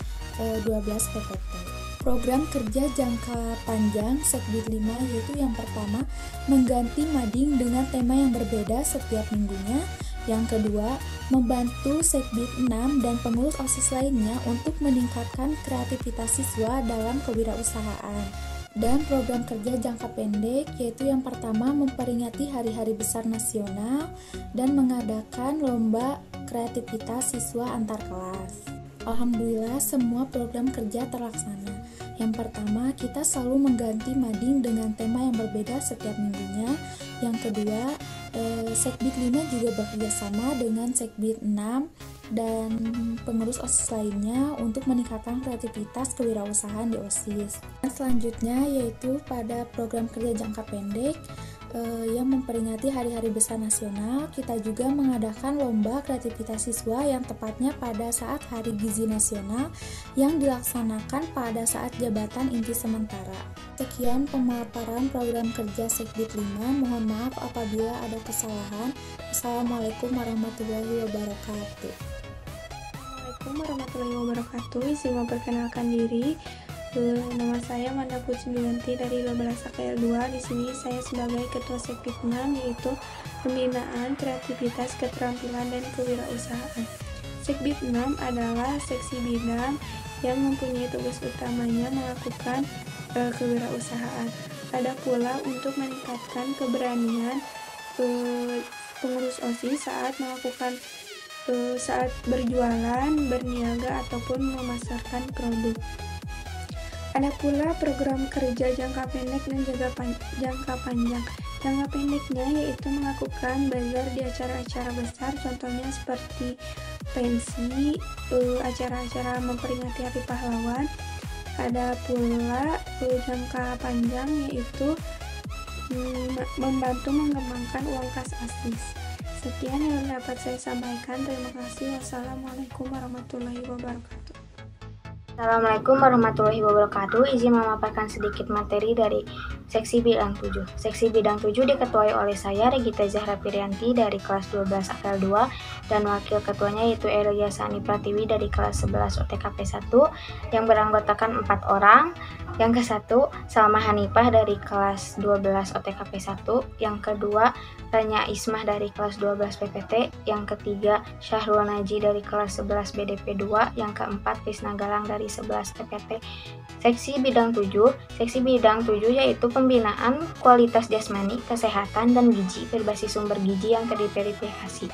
12 PPT. Program kerja jangka panjang Sekbid 5 yaitu yang pertama, mengganti mading dengan tema yang berbeda setiap minggunya. Yang kedua, membantu Sekbid 6 dan pengurus OSIS lainnya untuk meningkatkan kreativitas siswa dalam kewirausahaan. Dan program kerja jangka pendek yaitu yang pertama, memperingati hari-hari besar nasional dan mengadakan lomba kreativitas siswa antar kelas. Alhamdulillah semua program kerja terlaksana. Yang pertama, kita selalu mengganti mading dengan tema yang berbeda setiap minggunya. Yang kedua, Sekbid 5 juga bekerja sama dengan Sekbid 6 dan pengurus OSIS lainnya untuk meningkatkan kreativitas kewirausahaan di OSIS. Dan selanjutnya yaitu pada program kerja jangka pendek yang memperingati hari-hari besar nasional, kita juga mengadakan lomba kreativitas siswa yang tepatnya pada saat Hari Gizi Nasional yang dilaksanakan pada saat jabatan inti sementara. Sekian pemaparan program kerja Sekbid 5. Mohon maaf apabila ada kesalahan. Assalamualaikum warahmatullahi wabarakatuh. Assalamualaikum warahmatullahi wabarakatuh. Izin memperkenalkan diri. Nama saya Manda Pujianti dari 12 AKL 2. Di sini saya sebagai Ketua Sekbid 6 yaitu Pembinaan Kreativitas Keterampilan dan Kewirausahaan. Sekbid 6 adalah seksi bidang yang mempunyai tugas utamanya melakukan kewirausahaan. Ada pula untuk meningkatkan keberanian pengurus OSIS saat melakukan saat berjualan, berniaga ataupun memasarkan produk. Ada pula program kerja jangka pendek dan jangka panjang. Jangka pendeknya yaitu melakukan bazar di acara-acara besar, contohnya seperti pensi, acara-acara memperingati Hari Pahlawan. Ada pula jangka panjang yaitu membantu mengembangkan uang kas OSIS. Sekian yang dapat saya sampaikan. Terima kasih. Wassalamualaikum warahmatullahi wabarakatuh. Assalamualaikum warahmatullahi wabarakatuh. Izin memaparkan sedikit materi dari Seksi Bidang 7. Seksi Bidang 7 diketuai oleh saya, Regita Zahra Pirianti dari kelas 12 AKL 2 dan wakil ketuanya yaitu Elia Sani Pratiwi dari kelas 11 OTKP 1 yang beranggotakan 4 orang. Yang ke-1, Salma Hanifah dari kelas 12 OTKP 1. Yang kedua, Tanya Ismah dari kelas 12 PPT. Yang ketiga, Syahrul Naji dari kelas 11 BDP 2. Yang keempat, Krisna Galang dari 11 PPT. Seksi Bidang 7. Seksi Bidang 7 yaitu pembinaan kualitas jasmani, kesehatan, dan gizi berbasis sumber gizi yang terverifikasi.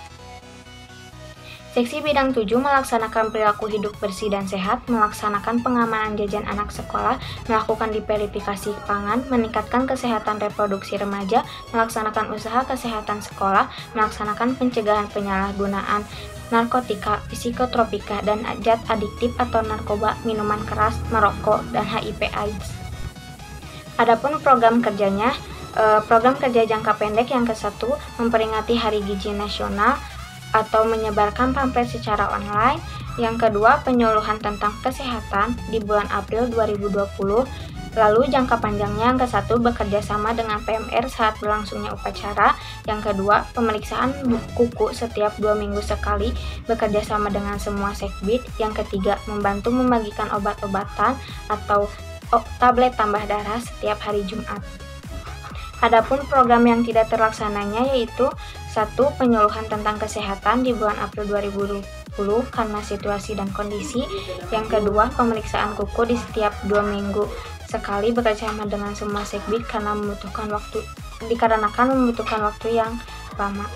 Seksi Bidang 7 melaksanakan perilaku hidup bersih dan sehat, melaksanakan pengamanan jajan anak sekolah, melakukan diverifikasi pangan, meningkatkan kesehatan reproduksi remaja, melaksanakan usaha kesehatan sekolah, melaksanakan pencegahan penyalahgunaan narkotika, psikotropika, dan zat adiktif atau narkoba, minuman keras, merokok, dan HIV/AIDS. Adapun program kerjanya, program kerja jangka pendek yang ke-1 memperingati Hari Gizi Nasional atau menyebarkan pamflet secara online. Yang kedua, penyuluhan tentang kesehatan di bulan April 2020. Lalu jangka panjangnya yang ke-1 bekerja sama dengan PMR saat berlangsungnya upacara. Yang kedua, pemeriksaan kuku setiap 2 minggu sekali bekerja sama dengan semua sekbid. Yang ketiga, membantu membagikan obat-obatan atau tablet tambah darah setiap hari Jumat. Adapun program yang tidak terlaksananya yaitu 1. Penyuluhan tentang kesehatan di bulan April 2020 karena situasi dan kondisi. Yang kedua, pemeriksaan kuku di setiap 2 minggu sekali bekerjasama dengan semua sekbid dikarenakan membutuhkan waktu yang lama.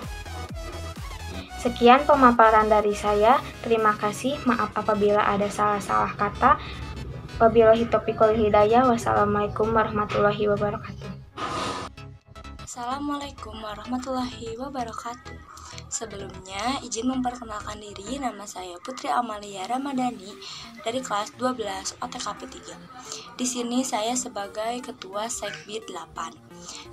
Sekian pemaparan dari saya. Terima kasih. Maaf apabila ada salah-salah kata. Wabillahi taufiq wal hidayah. Wassalamualaikum warahmatullahi wabarakatuh. Assalamualaikum warahmatullahi wabarakatuh. Sebelumnya, izin memperkenalkan diri. Nama saya Putri Amalia Ramadhani dari kelas 12 OTKP 3. Di sini saya sebagai ketua Sekbid 8.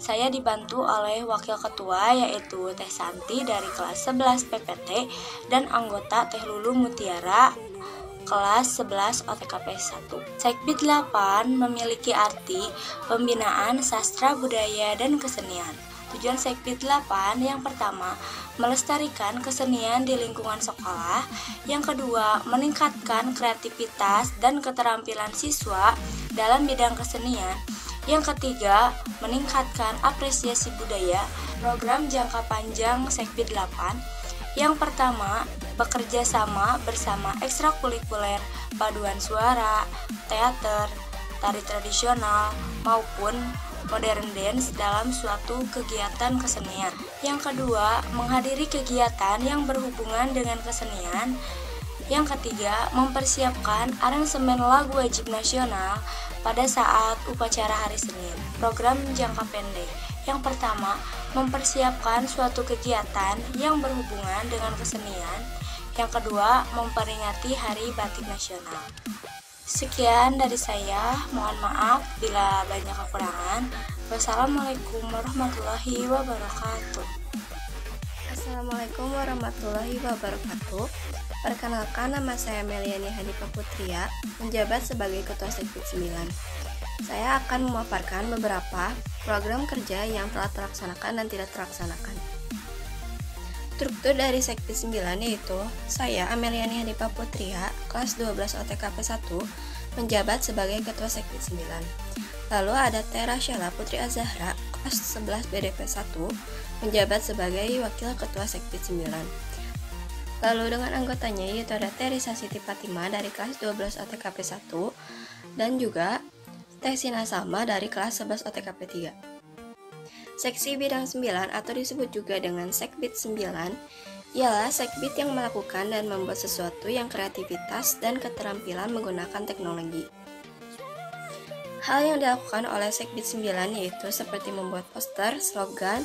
Saya dibantu oleh wakil ketua yaitu Teh Santi dari kelas 11 PPT dan anggota Teh Lulu Mutiara kelas 11 OTKP 1. Sekbid 8 memiliki arti pembinaan sastra budaya dan kesenian. Tujuan Sekbid 8 yang pertama, melestarikan kesenian di lingkungan sekolah. Yang kedua, meningkatkan kreativitas dan keterampilan siswa dalam bidang kesenian. Yang ketiga, meningkatkan apresiasi budaya. Program jangka panjang Sekbid 8 yang pertama, bekerja sama bersama ekstrakurikuler, paduan suara, teater, tari tradisional, maupun modern dance dalam suatu kegiatan kesenian. Yang kedua, menghadiri kegiatan yang berhubungan dengan kesenian. Yang ketiga, mempersiapkan aransemen lagu wajib nasional pada saat upacara hari Senin. Program jangka pendek. Yang pertama, mempersiapkan suatu kegiatan yang berhubungan dengan kesenian. Yang kedua, memperingati Hari Batik Nasional. Sekian dari saya, mohon maaf bila banyak kekurangan. Wassalamualaikum warahmatullahi wabarakatuh. Assalamualaikum warahmatullahi wabarakatuh. Perkenalkan, nama saya Meliani Hanifah Putria, menjabat sebagai Ketua Sekbid 9. Saya akan memaparkan beberapa program kerja yang telah terlaksanakan dan tidak terlaksanakan. Struktur dari Sekbid 9 yaitu saya, Ameliani Hanifah Putria, kelas 12 OTKP 1, menjabat sebagai Ketua Sekbid 9. Lalu ada Tera Syala Putri Azahra, kelas 11 BDP 1, menjabat sebagai Wakil Ketua Sekbid 9. Lalu dengan anggotanya yaitu ada Teresa Siti Fatima dari kelas 12 OTKP 1, dan juga Teh Sina Salma dari kelas 11 OTKP 3. Seksi bidang 9 atau disebut juga dengan Sekbid 9 ialah sekbid yang melakukan dan membuat sesuatu yang kreativitas dan keterampilan menggunakan teknologi. Hal yang dilakukan oleh Sekbid 9 yaitu seperti membuat poster, slogan,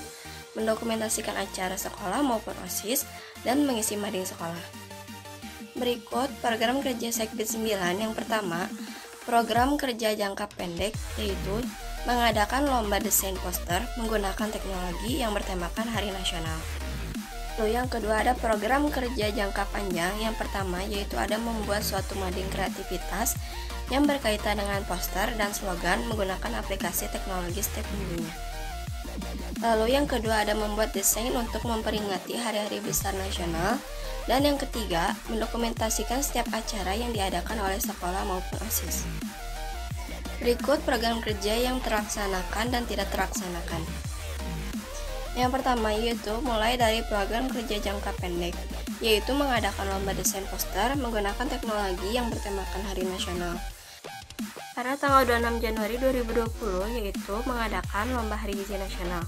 mendokumentasikan acara sekolah maupun OSIS, dan mengisi mading sekolah. Berikut program kerja Sekbid 9 yang pertama, program kerja jangka pendek yaitu mengadakan lomba desain poster menggunakan teknologi yang bertemakan Hari Nasional. Lalu yang kedua ada program kerja jangka panjang yang pertama yaitu ada membuat suatu mading kreativitas yang berkaitan dengan poster dan slogan menggunakan aplikasi teknologi setiap minggunya. Lalu yang kedua ada membuat desain untuk memperingati hari-hari besar nasional. Dan yang ketiga, mendokumentasikan setiap acara yang diadakan oleh sekolah maupun OSIS. Berikut program kerja yang terlaksanakan dan tidak terlaksanakan. Yang pertama yaitu mulai dari program kerja jangka pendek, yaitu mengadakan lomba desain poster menggunakan teknologi yang bertemakan Hari Nasional. Pada tanggal 26 Januari 2020 yaitu mengadakan lomba Hari Gizi Nasional.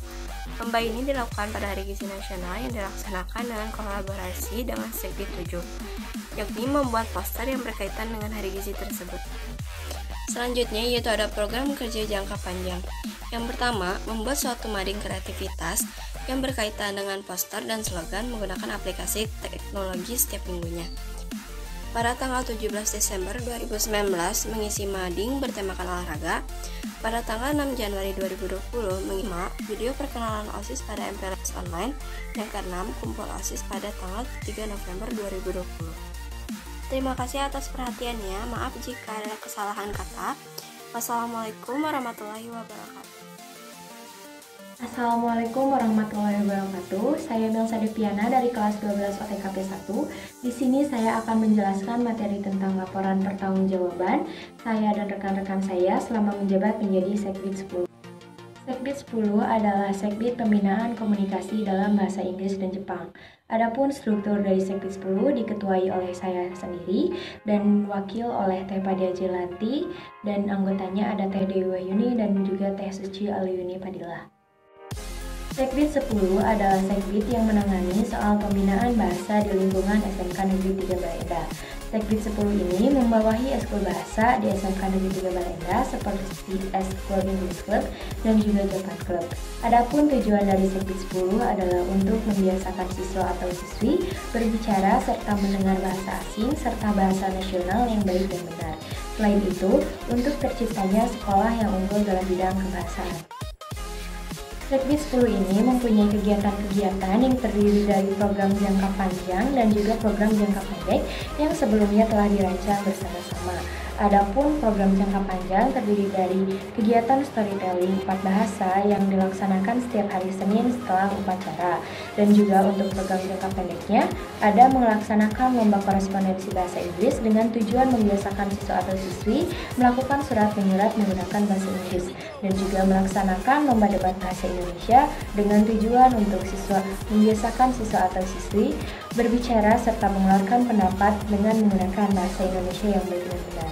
Lomba ini dilakukan pada Hari Gizi Nasional yang dilaksanakan dengan kolaborasi dengan Sekbid 7, yakni membuat poster yang berkaitan dengan Hari Gizi tersebut. Selanjutnya yaitu ada program kerja jangka panjang. Yang pertama, membuat suatu mading kreativitas yang berkaitan dengan poster dan slogan menggunakan aplikasi teknologi setiap minggunya. Pada tanggal 17 Desember 2019 mengisi mading bertemakan olahraga. Pada tanggal 6 Januari 2020 menyimak video perkenalan OSIS pada MPLS online. Yang ke-6 kumpul OSIS pada tanggal 3 November 2020. Terima kasih atas perhatiannya. Maaf jika ada kesalahan kata. Wassalamualaikum warahmatullahi wabarakatuh. Assalamualaikum warahmatullahi wabarakatuh. Saya Melsa Deviana dari kelas 12 OTKP 1. Di sini saya akan menjelaskan materi tentang laporan pertanggungjawaban saya dan rekan-rekan saya selama menjabat menjadi Sekbid 10. Sekbid 10 adalah Sekbid Pembinaan Komunikasi dalam Bahasa Inggris dan Jepang. Adapun struktur dari Sekbid 10 diketuai oleh saya sendiri dan wakil oleh Teh Padia Jelanti, dan anggotanya ada Teh Dewi Wahyuni dan juga Teh Suci Aluyuni Padilla. Sekbid 10 adalah sekbid yang menangani soal pembinaan bahasa di lingkungan SMK Negeri 3 Baleendah. Sekbid 10 ini membawahi eskul bahasa di SMK Negeri 3 Baleendah seperti eskul English Club dan juga Japan Club. Adapun tujuan dari Sekbid 10 adalah untuk membiasakan siswa atau siswi berbicara serta mendengar bahasa asing serta bahasa nasional yang baik dan benar. Selain itu, untuk terciptanya sekolah yang unggul dalam bidang kebahasaan. Sekbid 10 ini mempunyai kegiatan-kegiatan yang terdiri dari program jangka panjang dan juga program jangka pendek yang sebelumnya telah dirancang bersama-sama. Adapun program jangka panjang terdiri dari kegiatan storytelling 4 bahasa yang dilaksanakan setiap hari Senin setelah upacara. Dan juga untuk program jangka pendeknya ada melaksanakan lomba korespondensi bahasa Inggris dengan tujuan membiasakan siswa atau siswi melakukan surat menyurat menggunakan bahasa Inggris, dan juga melaksanakan lomba debat bahasa Indonesia dengan tujuan untuk siswa membiasakan siswa atau siswi berbicara serta mengeluarkan pendapat dengan menggunakan bahasa Indonesia yang baik dan benar.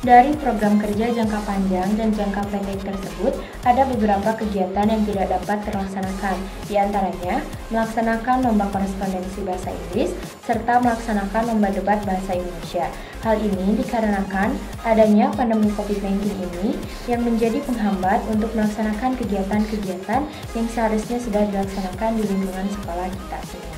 Dari program kerja jangka panjang dan jangka pendek tersebut, ada beberapa kegiatan yang tidak dapat terlaksanakan, di antaranya melaksanakan lomba korespondensi bahasa Inggris, serta melaksanakan lomba debat bahasa Indonesia. Hal ini dikarenakan adanya pandemi COVID-19 ini yang menjadi penghambat untuk melaksanakan kegiatan-kegiatan yang seharusnya sudah dilaksanakan di lingkungan sekolah kita semua.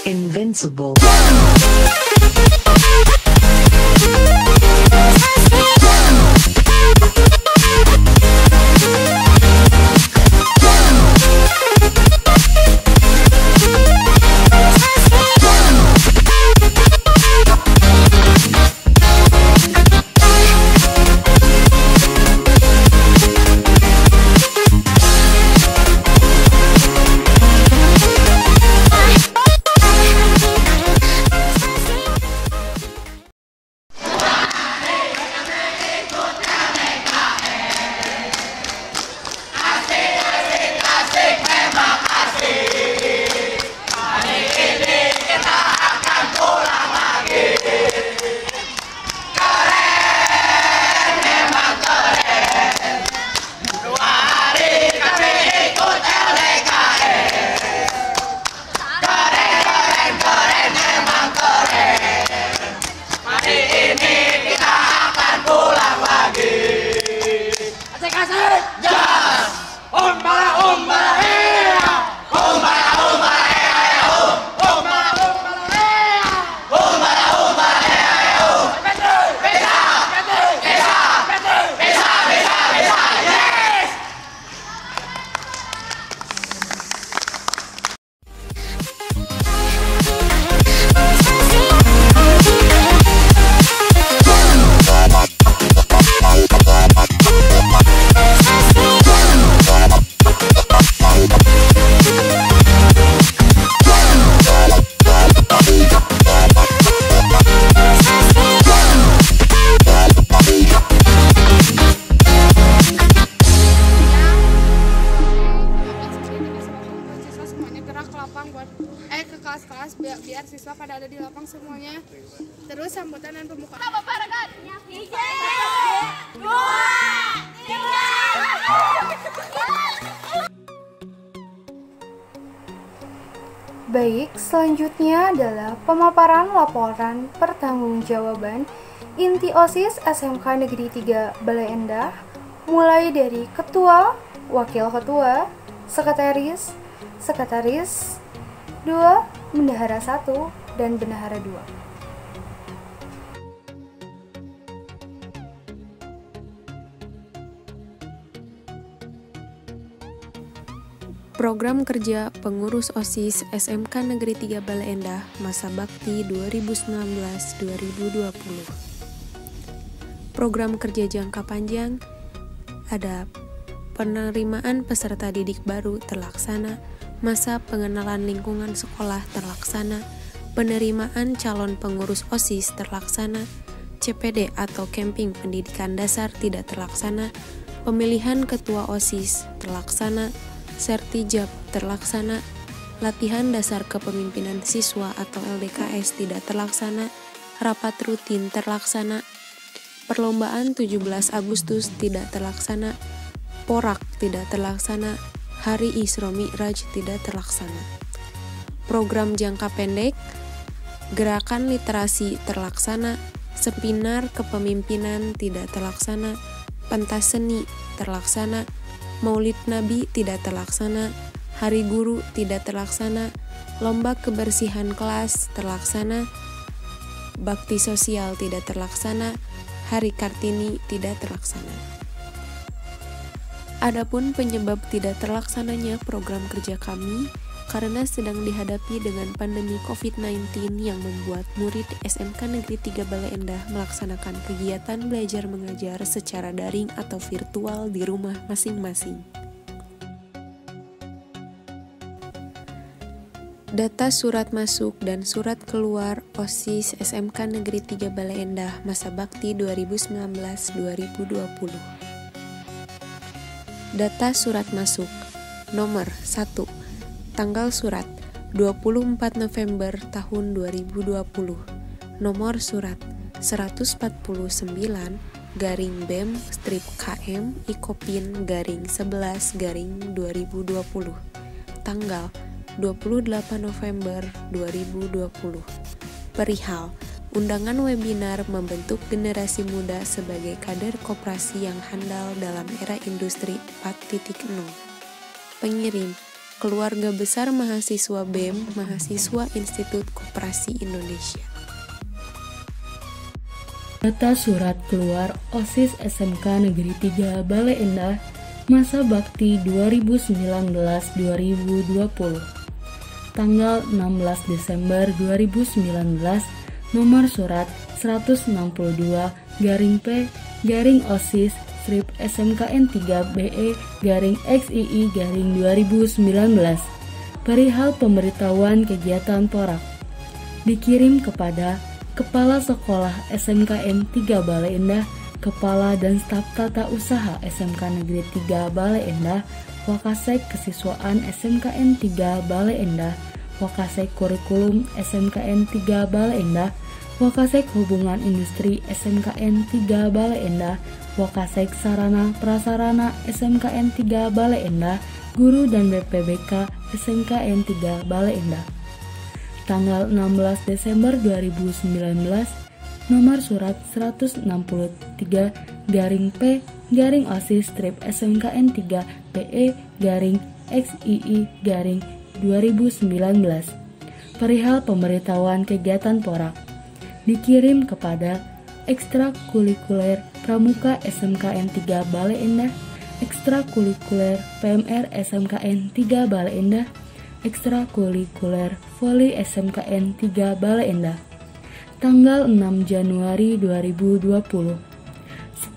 Invincible. bergerak ke lapang buat ke kelas-kelas biar siswa pada ada di lapang semuanya. Terus sambutan dan pembukaan. Baik, selanjutnya adalah pemaparan laporan pertanggungjawaban inti OSIS SMK Negeri 3 Bale Endah, mulai dari ketua, wakil ketua, sekretaris 2, bendahara 1, dan bendahara 2. Program Kerja Pengurus OSIS SMK Negeri 3 Bale Endah Masa Bakti 2019-2020. Program kerja jangka panjang ada penerimaan peserta didik baru terlaksana, masa pengenalan lingkungan sekolah terlaksana, penerimaan calon pengurus OSIS terlaksana, CPD atau camping pendidikan dasar tidak terlaksana, pemilihan ketua OSIS terlaksana, Sertijab terlaksana, latihan dasar kepemimpinan siswa atau LDKS tidak terlaksana, rapat rutin terlaksana, perlombaan 17 Agustus tidak terlaksana, Porak tidak terlaksana, Hari Isra Mi'raj tidak terlaksana. Program jangka pendek, gerakan literasi terlaksana, seminar kepemimpinan tidak terlaksana, pentas seni terlaksana, Maulid Nabi tidak terlaksana, Hari Guru tidak terlaksana, lomba kebersihan kelas terlaksana, bakti sosial tidak terlaksana, Hari Kartini tidak terlaksana. Adapun penyebab tidak terlaksananya program kerja kami karena sedang dihadapi dengan pandemi COVID-19 yang membuat murid SMK Negeri 3 Bale Endah melaksanakan kegiatan belajar mengajar secara daring atau virtual di rumah masing-masing. Data surat masuk dan surat keluar OSIS SMK Negeri 3 Bale Endah Masa Bakti 2019-2020. Data surat masuk. Nomor 1. Tanggal surat 24 November tahun 2020. Nomor surat 149/BEM strip KM Ikopin _11/2020. Tanggal 28 November 2020. Perihal undangan webinar membentuk generasi muda sebagai kader koperasi yang handal dalam era industri 4.0. Pengirim Keluarga Besar Mahasiswa BEM, Mahasiswa Institut Koperasi Indonesia. Data surat keluar OSIS SMK Negeri 3 Bale Endah Masa Bakti 2019-2020. Tanggal 16 Desember 2019, nomor surat 162/P/OSIS strip SMKN 3BE/XII/2019 perihal pemberitahuan kegiatan Porak dikirim kepada Kepala Sekolah SMKN 3 Bale Endah, Kepala dan Staf Tata Usaha SMK Negeri 3 Bale Endah, Wakasek Kesiswaan SMKN 3 Bale Endah, Wakasek Kurikulum SMKN 3 Bale Endah, Wakasek Hubungan Industri SMKN 3 Bale Endah, Wakasek Sarana Prasarana SMKN 3 Bale Endah, Guru dan BPBK SMKN 3 Bale Endah. Tanggal 16 Desember 2019, nomor surat 163/P/OSIS strip SMKN 3 BE/XII/2019 perihal pemberitahuan kegiatan Porak dikirim kepada Ekstrakurikuler Pramuka SMKN 3 Bale Endah, Ekstrakurikuler PMR SMKN 3 Bale Endah, Ekstrakurikuler Voli SMKN 3 Bale Endah. Tanggal 6 Januari 2020.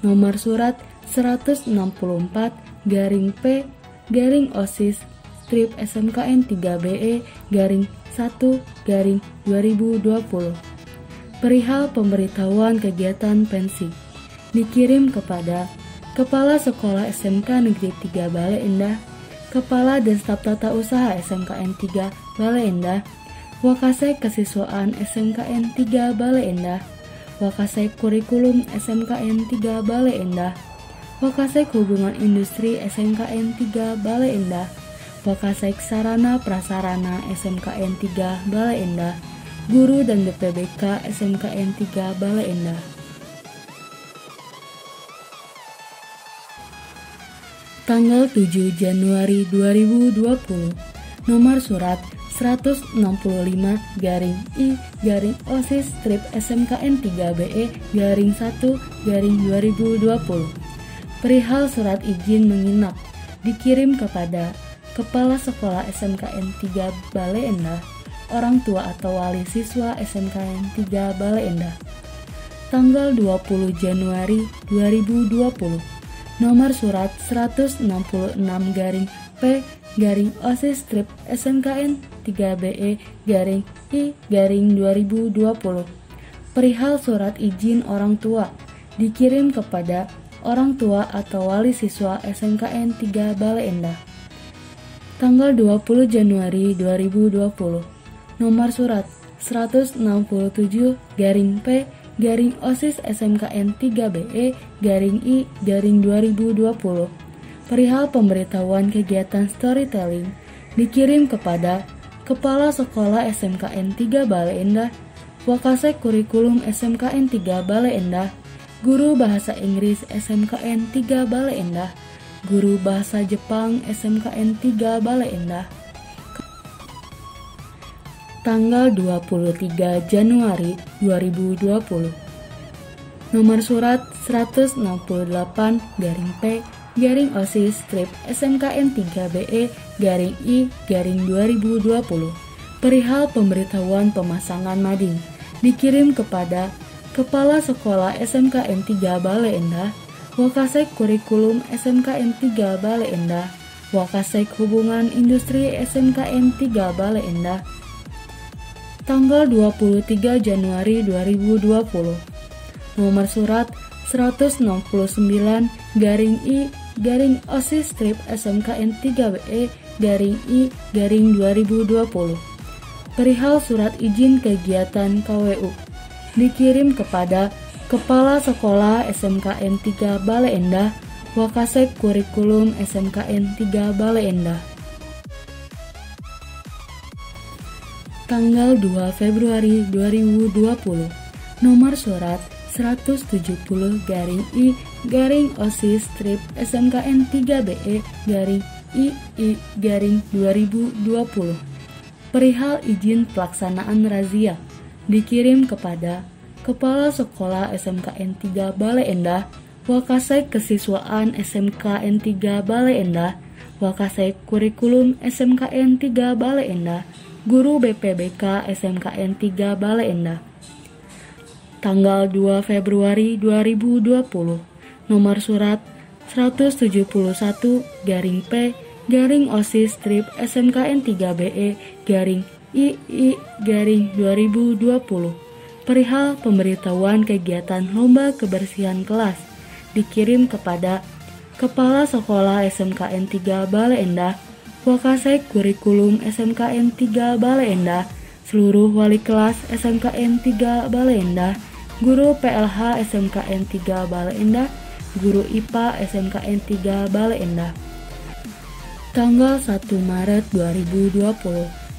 Nomor surat 164/P/OSIS strip SMKN 3 BE/1/2020 perihal pemberitahuan kegiatan pensi dikirim kepada Kepala Sekolah SMK Negeri 3 Bale Endah, Kepala dan Staf Tata Usaha SMKN 3 Bale Endah, Wakasek Kesiswaan SMKN 3 Bale Endah, Wakasek Kurikulum SMKN 3 Bale Endah, Wakasek Hubungan Industri SMKN 3 Bale Endah, Wakasek Sarana Prasarana SMKN 3 Bale Endah, Guru dan BPBK SMKN 3 Bale Endah. Tanggal 7 Januari 2020, nomor surat 165-I-OSIS strip SMKN 3BE-1-2020. Perihal surat izin menginap dikirim kepada Kepala Sekolah SMKN 3 Bale Endah, orang tua atau wali siswa SMKN 3 Bale Endah. Tanggal 20 Januari 2020, nomor surat 166-P-OSIS strip SMKN 3BE-I-2020. Perihal surat izin orang tua dikirim kepada orang tua atau wali siswa SMKN 3 Bale Endah. Tanggal 20 Januari 2020, nomor surat 167-P-OSIS SMKN 3BE-I-2020. Perihal pemberitahuan kegiatan storytelling dikirim kepada Kepala Sekolah SMKN 3 Bale Endah, Wakasek Kurikulum SMKN 3 Bale Endah, Guru Bahasa Inggris SMKN 3 Bale Endah, Guru Bahasa Jepang SMKN 3 Bale Endah. Tanggal 23 Januari 2020, nomor surat 168-P-OSIS strip SMKN 3BE-I-2020. Perihal pemberitahuan pemasangan mading dikirim kepada Kepala Sekolah SMKN 3 Bale Endah, Wakasek Kurikulum SMKN 3 Bale Endah, Wakasek Hubungan Industri SMKN 3 Bale Endah. Tanggal 23 Januari 2020, nomor surat 169-I-OSIS strip SMKN 3BE-I-2020. Perihal surat izin kegiatan KWU dikirim kepada Kepala Sekolah SMKN 3 Bale Endah, Wakasek Kurikulum SMKN 3 Bale Endah. Tanggal 2 Februari 2020, nomor surat 170-I-OSIS strip SMKN 3BE-I-2020. Perihal izin pelaksanaan razia dikirim kepada Kepala Sekolah SMKN 3 Bale Endah, Wakasek Kesiswaan SMKN 3 Bale Endah, Wakasek Kurikulum SMKN 3 Bale Endah, Guru BPBK SMKN 3 Bale Endah. Tanggal 2 Februari 2020, nomor surat 171-P-OSIS strip SMKN 3BE-I-2020. Perihal pemberitahuan kegiatan lomba kebersihan kelas dikirim kepada Kepala Sekolah SMKN 3 Bale Endah, Wakasek Kurikulum SMKN 3 Bale Endah, seluruh wali kelas SMKN 3 Bale Endah, Guru PLH SMKN 3 Bale Endah, Guru IPA SMKN 3 Bale Endah. Tanggal 1 Maret 2020,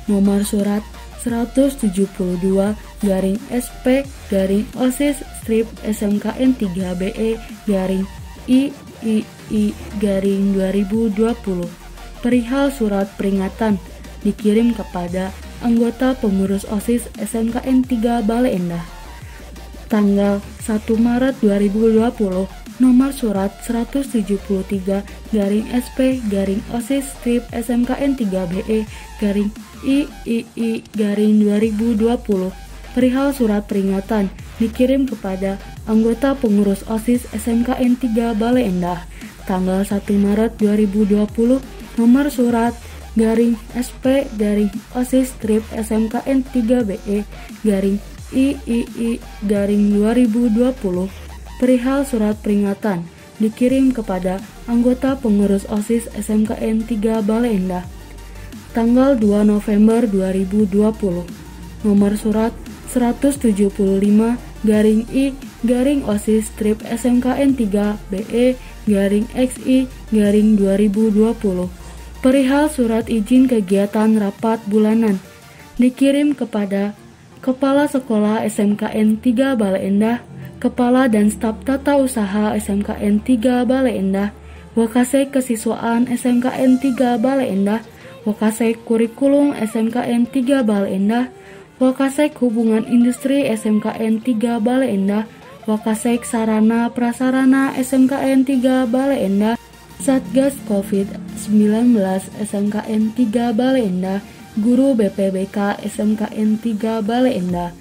nomor surat 172-SP-OSIS strip SMKN 3BE-III-2020. Perihal surat peringatan dikirim kepada anggota pengurus OSIS SMKN 3 Bale Endah. Tanggal 1 Maret 2020, nomor surat 173-SP-OSIS strip SMKN 3BE-III-2020. Perihal surat peringatan dikirim kepada anggota pengurus OSIS SMKN 3 Bale Endah. Tanggal 1 Maret 2020, nomor surat SP-OSIS strip SMKN 3BE-III-2020. Perihal surat peringatan dikirim kepada anggota pengurus OSIS SMKN 3 Bale Endah tanggal 2 November 2020. Nomor surat 175-I-OSIS strip SMKN 3 BE-XI-2020 perihal surat izin kegiatan rapat bulanan dikirim kepada Kepala Sekolah SMKN 3 Bale Endah, Kepala dan Staf Tata Usaha SMKN 3 Bale Endah, Wakasek Kesiswaan SMKN 3 Bale Endah, Wakasek Kurikulum SMKN 3 Bale Endah, Wakasek Hubungan Industri SMKN 3 Bale Endah, Wakasek Sarana Prasarana SMKN 3 Bale Endah, Satgas COVID-19 SMKN 3 Bale Endah, Guru BPBK SMKN 3 Bale Endah.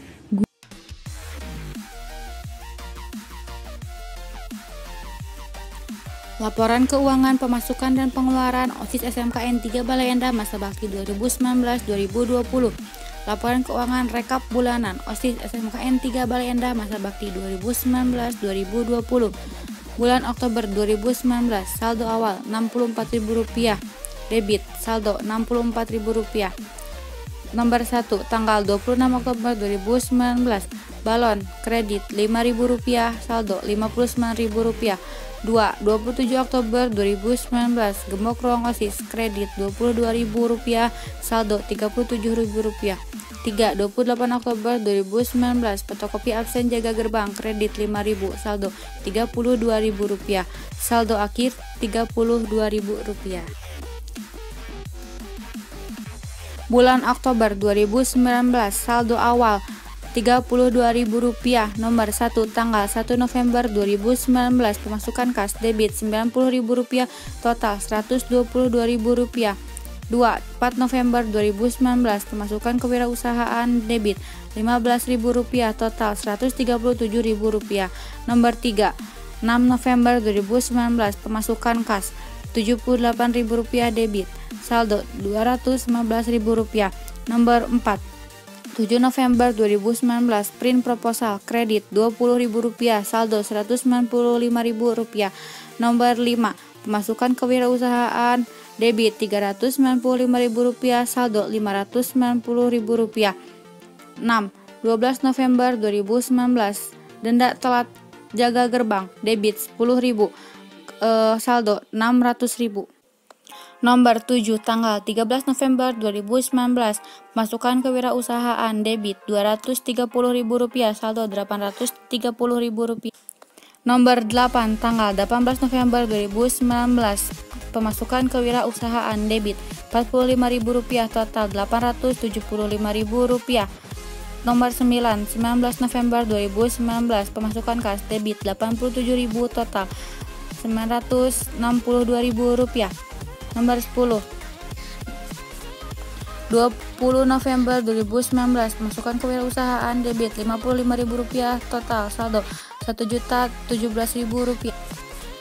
Laporan Keuangan Pemasukan dan Pengeluaran OSIS SMKN 3 Bale Endah masa bakti 2019-2020. Laporan Keuangan Rekap Bulanan OSIS SMKN 3 Bale Endah masa bakti 2019-2020. Bulan Oktober 2019, saldo awal Rp64.000, debit saldo Rp64.000. Nomor 1, tanggal 26 Oktober 2019, balon kredit Rp5.000, saldo Rp59.000. 2, 27 Oktober 2019, gembok ruang OSIS kredit Rp22.000, saldo Rp37.000. 3, 28 Oktober 2019, fotokopi absen jaga gerbang kredit Rp5.000, saldo Rp32.000. Saldo akhir Rp32.000. Bulan Oktober 2019, saldo awal Rp32.000. Nomor 1, tanggal 1 November 2019, pemasukan kas debit Rp90.000, total Rp122.000. 2, 4 November 2019, pemasukan kewirausahaan debit Rp15.000, total Rp137.000. Nomor 3, 6 November 2019, pemasukan kas Rp78.000 debit, saldo Rp215.000. Nomor 4, 7 November 2019, print proposal kredit Rp20.000, saldo Rp195.000. Nomor 5, pemasukan kewirausahaan debit Rp395.000, saldo Rp590.000. 6, 12 November 2019, denda telat jaga gerbang debit Rp10.000, saldo Rp600.000. Nomor 7, tanggal 13 November 2019, pemasukan kewirausahaan debit Rp230.000, saldo Rp830.000. Nomor 8, tanggal 18 November 2019, pemasukan kewirausahaan debit Rp45.000, total Rp875.000. Nomor 9, 19 November 2019, pemasukan kas debit Rp87.000, total Rp962.000. Nomor 10, 20 November 2019, pemasukan kewirausahaan debit Rp55.000, total saldo Rp1.017.000.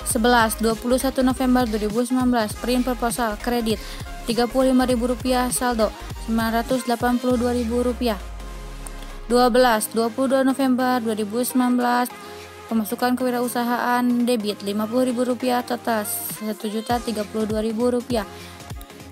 11, 21 November 2019, print proposal kredit Rp35.000, saldo Rp982.000. 12, 22 November 2019, pemasukan kewirausahaan debit Rp50.000, total Rp1.032.000.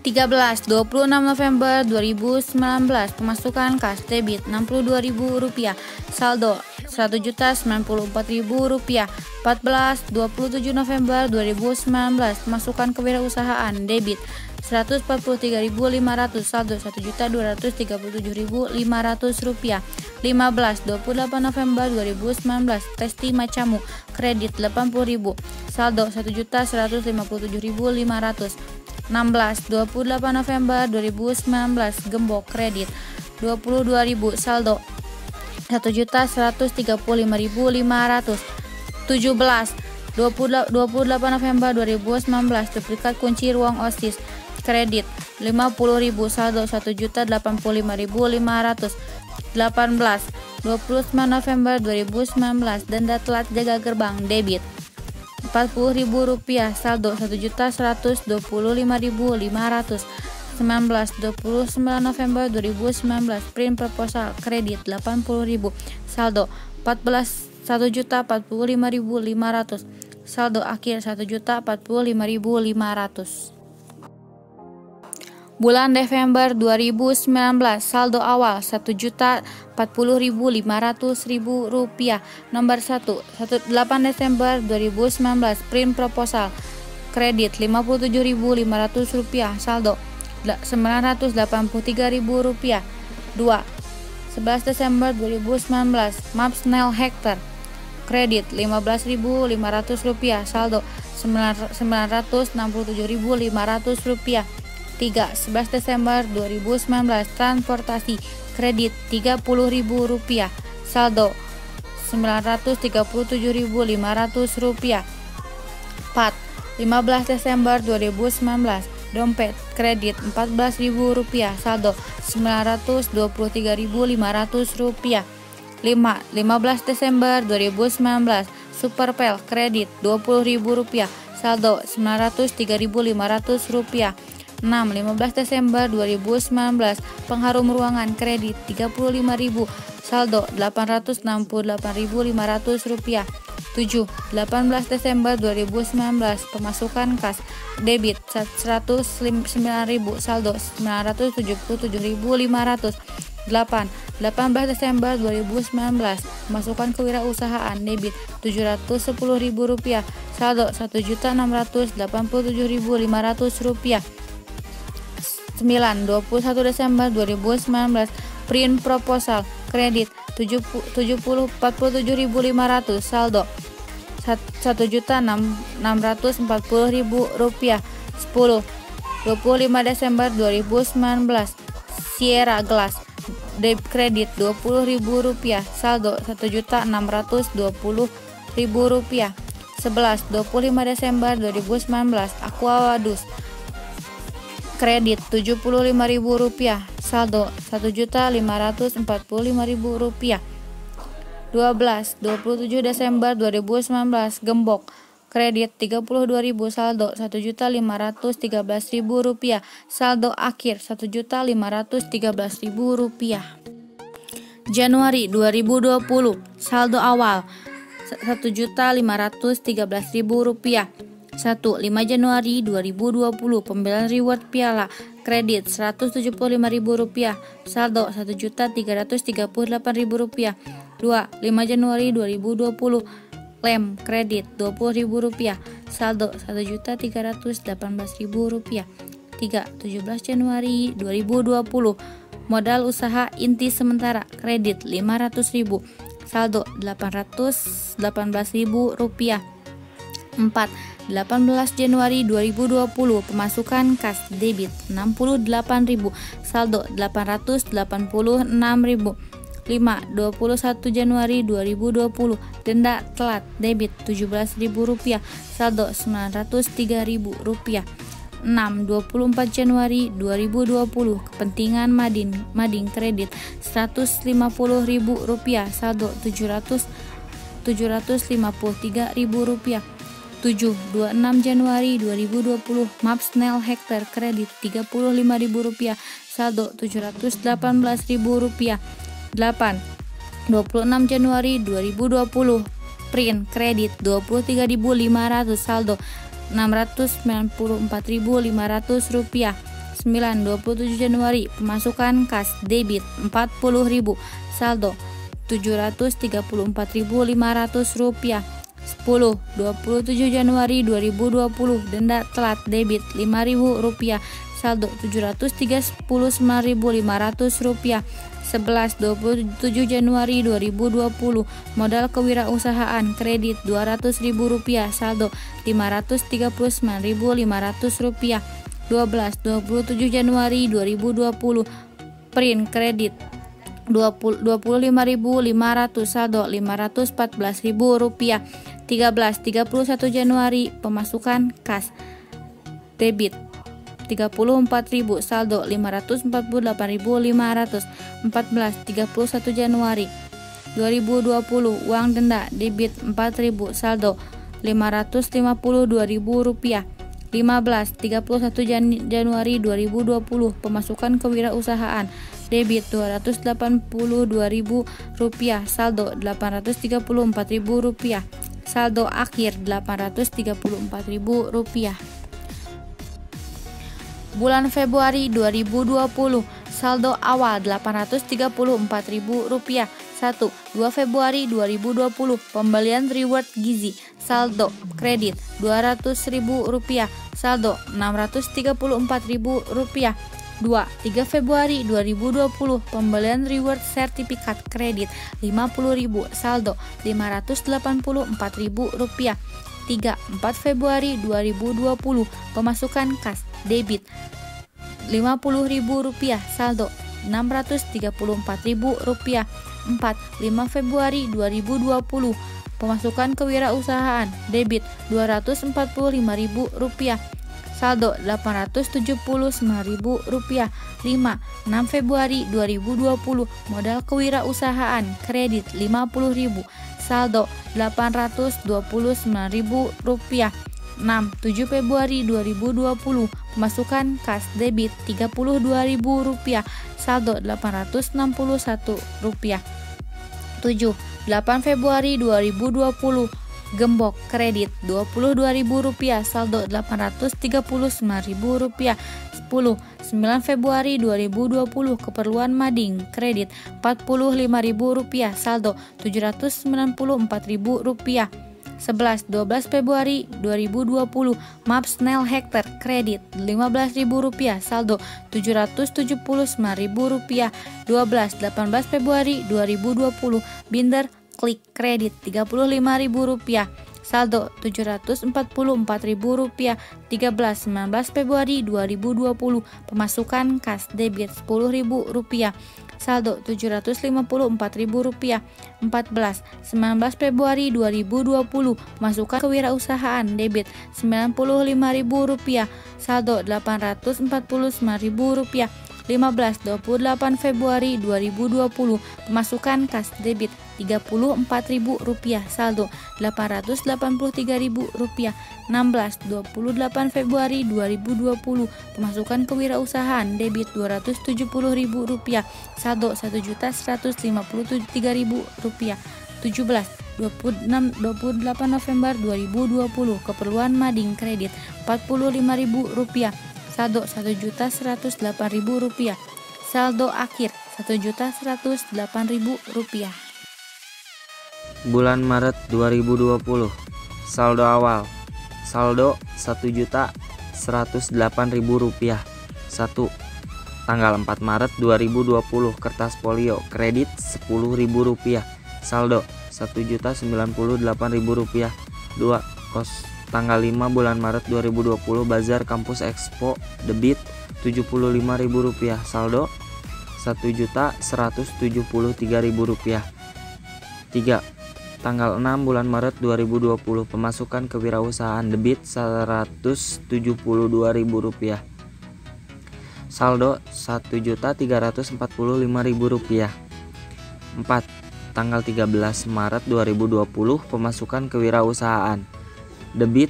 13, 26 November 2019, pemasukan kas debit Rp62.000, saldo Rp1.094.000. 14, 27 November 2019, pemasukan kewirausahaan debit Rp143.500, saldo Rp1.237.500. 15, 28 November 2019, Testi Macamu kredit Rp80.000, saldo Rp1.157.500. 16, 28 November 2019, Gembok kredit Rp22.000, saldo Rp1.135.500. 17, 28 November 2019, duplikat kunci ruang OSIS kredit Rp50.000, saldo Rp1.085.500. 18, 29 November 2019, denda telat jaga gerbang debit Rp40.000, saldo Rp1.125.500. 19, 29 November 2019, print proposal kredit Rp80.000, saldo 1.045.500. Saldo akhir 1.045.500. Bulan Desember 2019, saldo awal Rp1.040.500. Nomor 1, 8 Desember 2019, print proposal kredit Rp57.500, saldo Rp983.000. 2. 11 Desember 2019, Maps Nel Hektar kredit Rp15.500, saldo Rp967.500. 3. 11 Desember 2019, transportasi kredit Rp30.000, saldo Rp937.500. 4. 15 Desember 2019, dompet kredit Rp14.000, saldo Rp923.500. 5. 15 Desember 2019, Superpel kredit Rp20.000, saldo Rp903.500. 6. 15 Desember 2019, pengharum ruangan kredit Rp35.000, saldo Rp868.500. 7. 18 Desember 2019, pemasukan kas debit Rp109.000, saldo Rp977.500. 8. 18 Desember 2019, pemasukan kewirausahaan debit Rp710.000, saldo Rp1.687.500. 9. 21 Desember 2019, print proposal kredit Rp47.500, saldo Rp1.640.000. 10. 25 Desember 2019, Sierra Glass kredit Rp20.000, saldo Rp1.620.000. 11. 25 Desember 2019, Aquawadus kredit Rp75.000, saldo Rp1.545.000. 12. 27 Desember 2019, Gembok kredit Rp32.000, saldo Rp1.513.000, saldo akhir Rp1.513.000. Januari 2020, saldo awal Rp1.513.000. 1. 5 Januari 2020, pembelian reward piala kredit Rp175.000, saldo Rp1.338.000. 2. 5 Januari 2020, lem kredit Rp20.000, saldo Rp1.318.000. 3. 17 Januari 2020, modal usaha inti sementara kredit Rp500.000, saldo Rp818.000. 4. 18 Januari 2020, pemasukan kas debit Rp68.000, saldo Rp886.000. 5. 21 Januari 2020, denda telat debit Rp17.000, saldo Rp903.000. 6. 24 Januari 2020, kepentingan mading kredit Rp150.000, saldo Rp753.000. 7. 26 Januari 2020, Maps Nel Hektar kredit Rp35.000, saldo Rp718.000. 8. 26 Januari 2020, print kredit Rp23.500, saldo Rp694.500. 9. 27 Januari, pemasukan kas debit Rp40.000, saldo Rp734.500. 10. 27 Januari 2020, denda telat debit Rp5.000, saldo Rp739.500. 11. 27 Januari 2020, modal kewirausahaan kredit Rp200.000, saldo Rp539.500. 12. 27 Januari 2020, print kredit Rp25.500, saldo Rp514.000. 13. 31 Januari, pemasukan kas debit Rp34.000, saldo Rp548.500. 14. 31 Januari 2020, uang denda debit Rp4.000, saldo Rp552.000. 15. 31 Januari 2020, pemasukan kewirausahaan debit Rp282.000, saldo Rp834.000, saldo akhir Rp834.000. Bulan Februari 2020, saldo awal Rp834.000. 1. 2 Februari 2020, pembelian reward gizi, saldo kredit Rp200.000, saldo Rp634.000. 2. 3 Februari 2020, pembelian reward sertifikat kredit Rp50.000, saldo Rp584.000. 3. 4 Februari 2020, pemasukan kas debit Rp50.000, saldo Rp634.000. 4. 5 Februari 2020, pemasukan kewirausahaan debit Rp245.000, saldo Rp879.000. 5. 6 Februari 2020, modal kewirausahaan kredit Rp50.000, saldo Rp829.000. 6. 7 Februari 2020, pemasukan kas debit Rp32.000, saldo Rp861. 7. 8 Februari 2020, gembok kredit Rp22.000, saldo Rp839.000. 10. 9 Februari 2020, keperluan mading kredit Rp45.000, saldo Rp794.000. 11. 12 Februari 2020, Maps Nail Hektar kredit Rp15.000, saldo Rp779.000. 12. 18 Februari 2020, Binder Klik kredit Rp35.000, saldo Rp744.000. 13. 19 Februari 2020, pemasukan kas debit Rp10.000, saldo Rp754.000. 14. 19 Februari 2020, pemasukan kewirausahaan debit Rp95.000, saldo Rp849.000. 15. 28 Februari 2020, pemasukan kas debit Rp34.000, saldo Rp883.000. 16. 28 Februari 2020, pemasukan kewirausahaan debit Rp270.000, saldo Rp1.153.000. 17. 28 November 2020, keperluan mading kredit Rp45.000, saldo Rp1.108.000, saldo akhir Rp1.108.000. Bulan Maret 2020, saldo awal, saldo Rp1.108.000. 1. Tanggal 4 Maret 2020, kertas polio kredit Rp10.000, saldo Rp1.098.000. 2. Tanggal 5 bulan Maret 2020, Bazar Kampus Expo debit Rp75.000, saldo Rp1.173.000. 3. Tanggal 6 bulan Maret 2020, pemasukan kewirausahaan debit Rp172.000, saldo Rp1.345.000. 4. Tanggal 13 Maret 2020, pemasukan kewirausahaan debit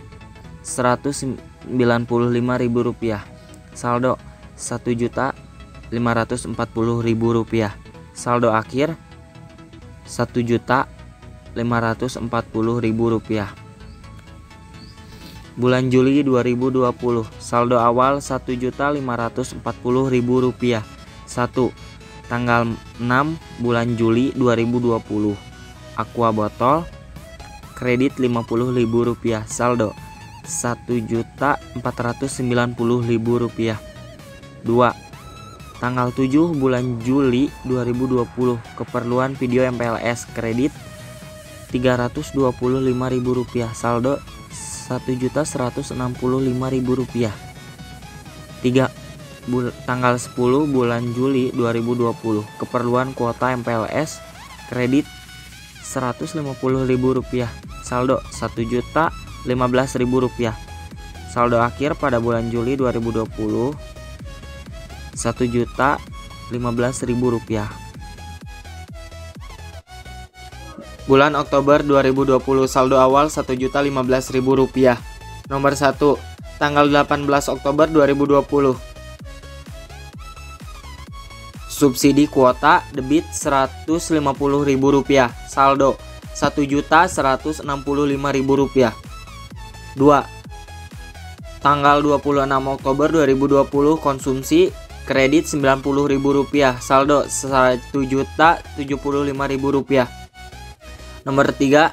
Rp195.000, saldo Rp1.540.000, saldo akhir Rp1.540.000. Bulan Juli 2020, saldo awal Rp1.540.000. 1. Tanggal 6 bulan Juli 2020, Aqua botol kredit Rp50.000, saldo Rp1.490.000. 2. Tanggal 7 bulan Juli 2020, keperluan video MPLS kredit Rp325.000, saldo Rp1.165.000. 3. Tanggal 10 bulan Juli 2020, keperluan kuota MPLS kredit Rp150.000, saldo Rp1.015.000. Saldo akhir pada bulan Juli 2020 Rp1.015.000. Bulan Oktober 2020, saldo awal Rp1.015.000. Nomor 1. Tanggal 18 Oktober 2020, Subsidi kuota debit Rp150.000, saldo Rp1.165.000. 2. Tanggal 26 Oktober 2020 konsumsi kredit Rp90.000, saldo Rp1.075.000. Nomor 3.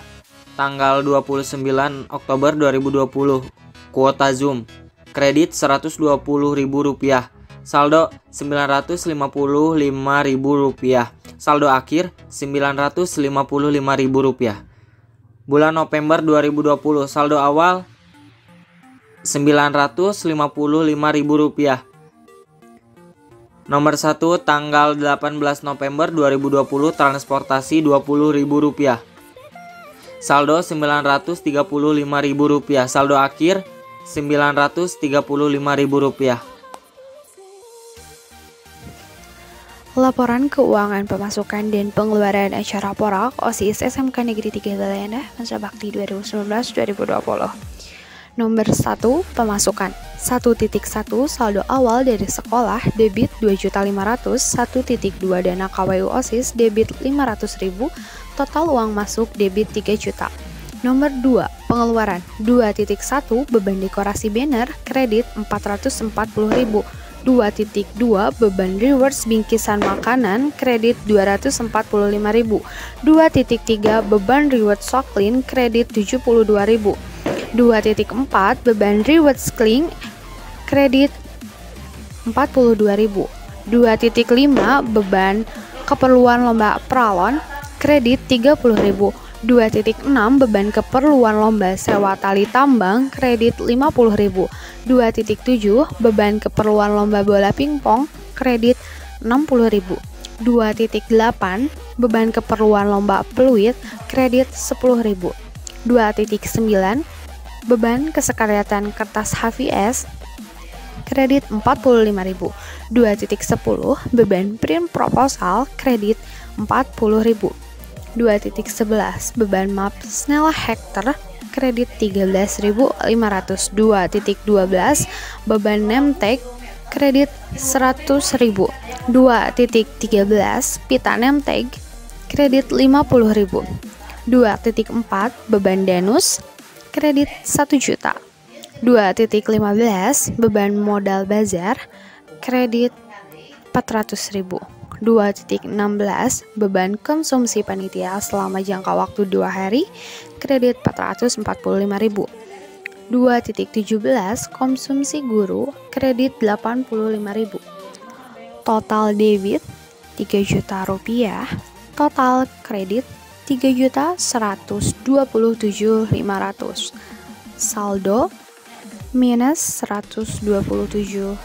Tanggal 29 Oktober 2020 kuota Zoom kredit Rp120.000, saldo Rp955.000, saldo akhir Rp955.000. Bulan November 2020 saldo awal Rp955.000. Nomor 1 tanggal 18 November 2020 transportasi Rp20.000, saldo Rp935.000, saldo akhir Rp935.000. Laporan keuangan pemasukan dan pengeluaran acara Porak OSIS SMK Negeri 3 Balai Endah Masa Bakti 2019-2020. Nomor 1 pemasukan 1.1 saldo awal dari sekolah debit 2.500.000, 1.2 dana KWU OSIS debit 500.000, total uang masuk debit 3 juta. Nomor 2 pengeluaran 2.1 beban dekorasi banner kredit 440.000, 2.2 beban rewards bingkisan makanan kredit 245.000, 2.3 beban rewards soklin kredit 72.000, 2.4 beban rewards cling kredit 42.000, 2.5 beban keperluan lomba pralon kredit 30.000, 2.6 beban keperluan lomba sewa tali tambang kredit 50.000, 2.7 beban keperluan lomba bola pingpong kredit 60.000, 2.8 beban keperluan lomba peluit kredit 10.000, 2.9 beban kesekretariatan kertas HVS kredit 45.000, 2.10 beban print proposal kredit 40.000, 2.11 beban map Snell Hector kredit 13.500, 2.12 beban name tag kredit 100.000, 2.13 pita name tag kredit 50.000, 2.4 beban danus kredit 1 juta, 2.15 beban modal bazar kredit 400.000, 2.16 beban konsumsi panitia selama jangka waktu 2 hari kredit 445.000, 2.17 konsumsi guru kredit 85.000, total debit 3 juta rupiah, total kredit 3.127.500, saldo minus 127.500.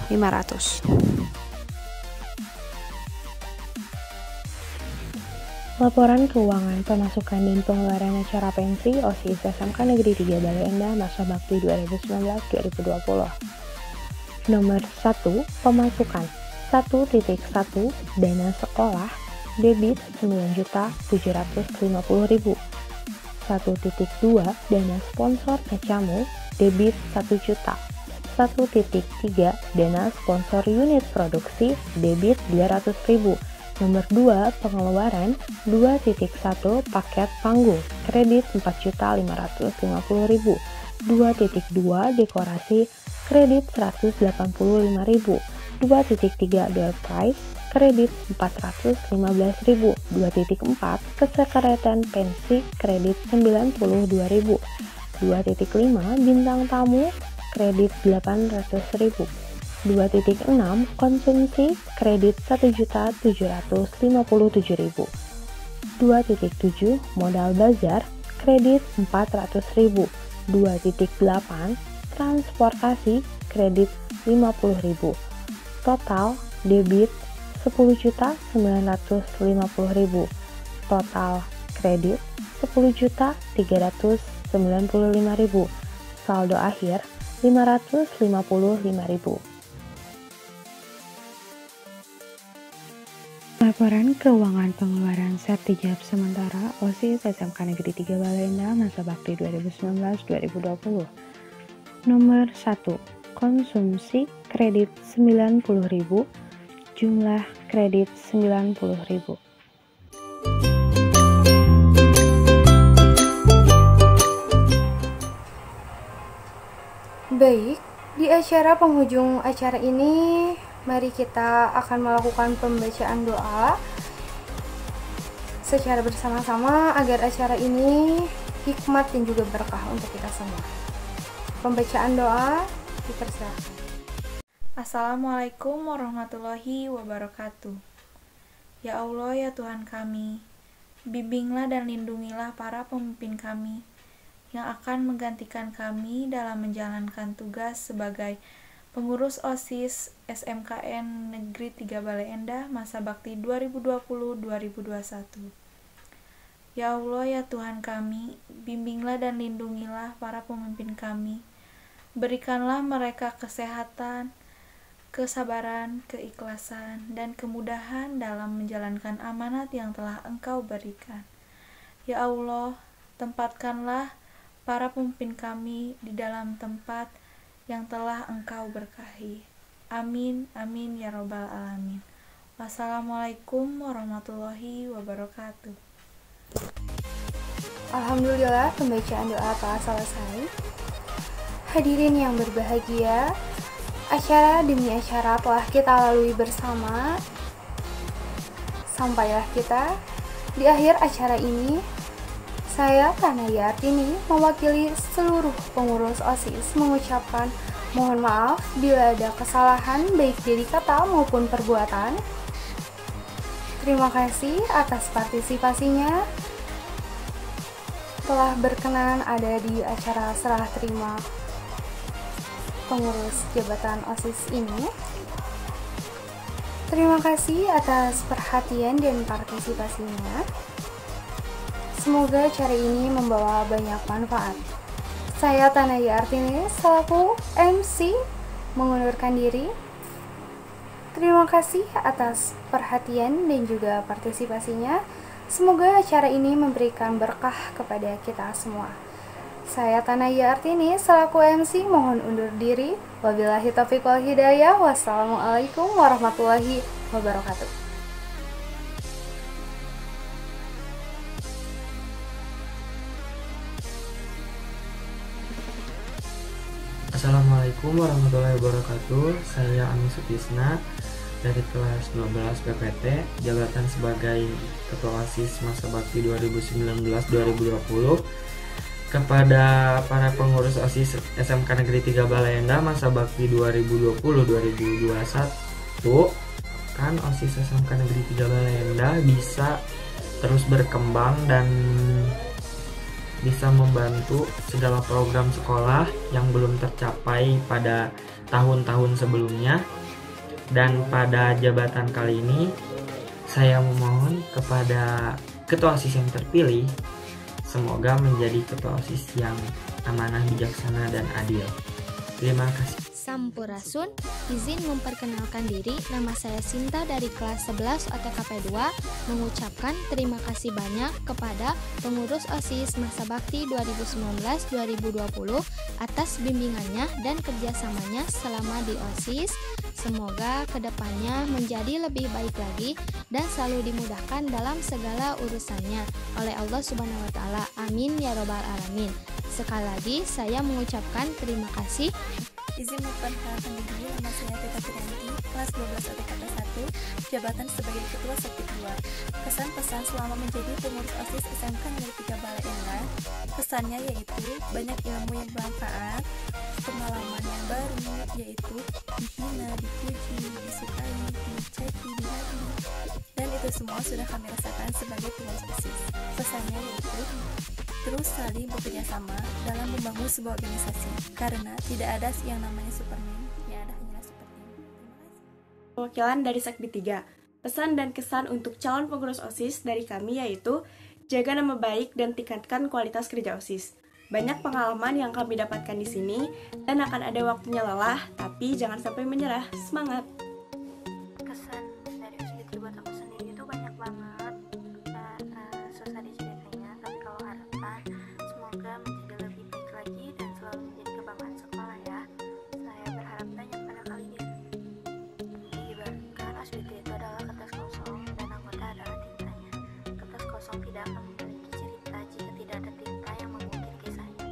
Laporan keuangan pemasukan dan pengeluaran acara pensi OSIS SMK Negeri 3 Balai Endah Masa Bakti 2019-2020. Nomor 1 pemasukan 1.1 dana sekolah debit 9.750.000, 1.2 dana sponsor kecamu debit 1 juta, 1.3 dana sponsor unit produksi debit 200.000. Nomor 2 pengeluaran 2.1 paket panggung kredit 4.550.000, 2.2 dekorasi kredit 185.000, 2.3 door prize kredit 415.000, 2.4 kesekretariatan pensi kredit 92.000, 2.5 bintang tamu kredit 800.000, 2.6 konsumsi kredit 1.757.000, 2.7 modal bazar kredit 400.000, 2.8 transportasi kredit 50.000, total debit 10.950.000, total kredit 10.395.000, saldo akhir 555.000. Laporan keuangan pengeluaran sertijab sementara OSIS SMK Negeri 3 Balai Endah Masa Bakti 2019-2020. Nomor 1 konsumsi kredit 90.000, jumlah kredit 90.000. Baik, di acara penghujung acara ini, mari kita akan melakukan pembacaan doa secara bersama-sama agar acara ini hikmat dan juga berkah untuk kita semua. Pembacaan doa dipersilakan. Assalamualaikum warahmatullahi wabarakatuh. Ya Allah, ya Tuhan kami, bimbinglah dan lindungilah para pemimpin kami yang akan menggantikan kami dalam menjalankan tugas sebagai pengurus OSIS SMKN Negeri 3 Bale Endah masa bakti 2020-2021. Ya Allah, ya Tuhan kami, bimbinglah dan lindungilah para pemimpin kami. Berikanlah mereka kesehatan, kesabaran, keikhlasan, dan kemudahan dalam menjalankan amanat yang telah Engkau berikan. Ya Allah, tempatkanlah para pemimpin kami di dalam tempat yang telah Engkau berkahi. Amin, amin, ya Rabbal Alamin. Wassalamualaikum warahmatullahi wabarakatuh. Alhamdulillah, pembacaan doa telah selesai. Hadirin yang berbahagia, acara demi acara telah kita lalui bersama. Sampailah kita di akhir acara ini. Saya, Tanaya Artini, mewakili seluruh pengurus OSIS mengucapkan mohon maaf bila ada kesalahan baik dari kata maupun perbuatan. Terima kasih atas partisipasinya telah berkenan ada di acara serah terima pengurus jabatan OSIS ini. Terima kasih atas perhatian dan partisipasinya. Semoga acara ini membawa banyak manfaat. Saya Tanaya Artini selaku MC mengundurkan diri. Terima kasih atas perhatian dan juga partisipasinya. Semoga acara ini memberikan berkah kepada kita semua. Saya Tanaya Artini selaku MC mohon undur diri. Wabillahi taufiq wal hidayah. Wassalamualaikum warahmatullahi wabarakatuh. Assalamualaikum warahmatullahi wabarakatuh. Saya Ami Sutisna dari kelas 12 PPT, jabatan sebagai Ketua OSIS masa bakti 2019-2020. Kepada para pengurus OSIS SMK Negeri 3 Bale Endah masa bakti 2020-2021, kan OSIS SMK Negeri 3 Bale Endah bisa terus berkembang dan bisa membantu segala program sekolah yang belum tercapai pada tahun-tahun sebelumnya. Dan pada jabatan kali ini saya memohon kepada Ketua OSIS yang terpilih, semoga menjadi Ketua OSIS yang amanah, bijaksana, dan adil. Terima kasih. Sampurasun, izin memperkenalkan diri. Nama saya Sinta dari kelas 11 OTKP 2, mengucapkan terima kasih banyak kepada pengurus OSIS masa bakti 2019-2020 atas bimbingannya dan kerjasamanya selama di OSIS. Semoga kedepannya menjadi lebih baik lagi dan selalu dimudahkan dalam segala urusannya oleh Allah Subhanahu wa Ta'ala. Amin ya Rabbal Alamin. Sekali lagi saya mengucapkan terima kasih. Izin memperkenalkan diri, nama saya Tita Trianti, kelas 12 OTKP 1, jabatan sebagai Ketua Sekbid 2. Kesan-pesan selama menjadi pengurus OSIS SMK Negeri 3 Bale Endah, pesannya yaitu banyak ilmu yang bermanfaat, pengalaman yang baru, yaitu dihina, dipuji, disukai, diceki, dihati, dan itu semua sudah kami rasakan sebagai pengurus OSIS. Pesannya yaitu terus saling bekerja sama dalam membangun sebuah organisasi, karena tidak ada yang namanya Superman, yang ada hanyalah Super Team. Terima kasih. Perwakilan dari Sekbid 3. Pesan dan kesan untuk calon pengurus OSIS dari kami yaitu jaga nama baik dan tingkatkan kualitas kerja OSIS. Banyak pengalaman yang kami dapatkan di sini dan akan ada waktunya lelah, tapi jangan sampai menyerah. Semangat! Kesan dari OSIS buat aku sendiri itu banyak banget, susah diceritanya, tapi kalau harapan semoga menjadi lebih baik lagi dan selalu menjadi kebanggaan sekolah ya. Saya berharap banyak pada kalian. Diibaratkan OSIS itu adalah kata tidak akan memiliki cerita jika tidak ada tinta yang mengukir kisahnya.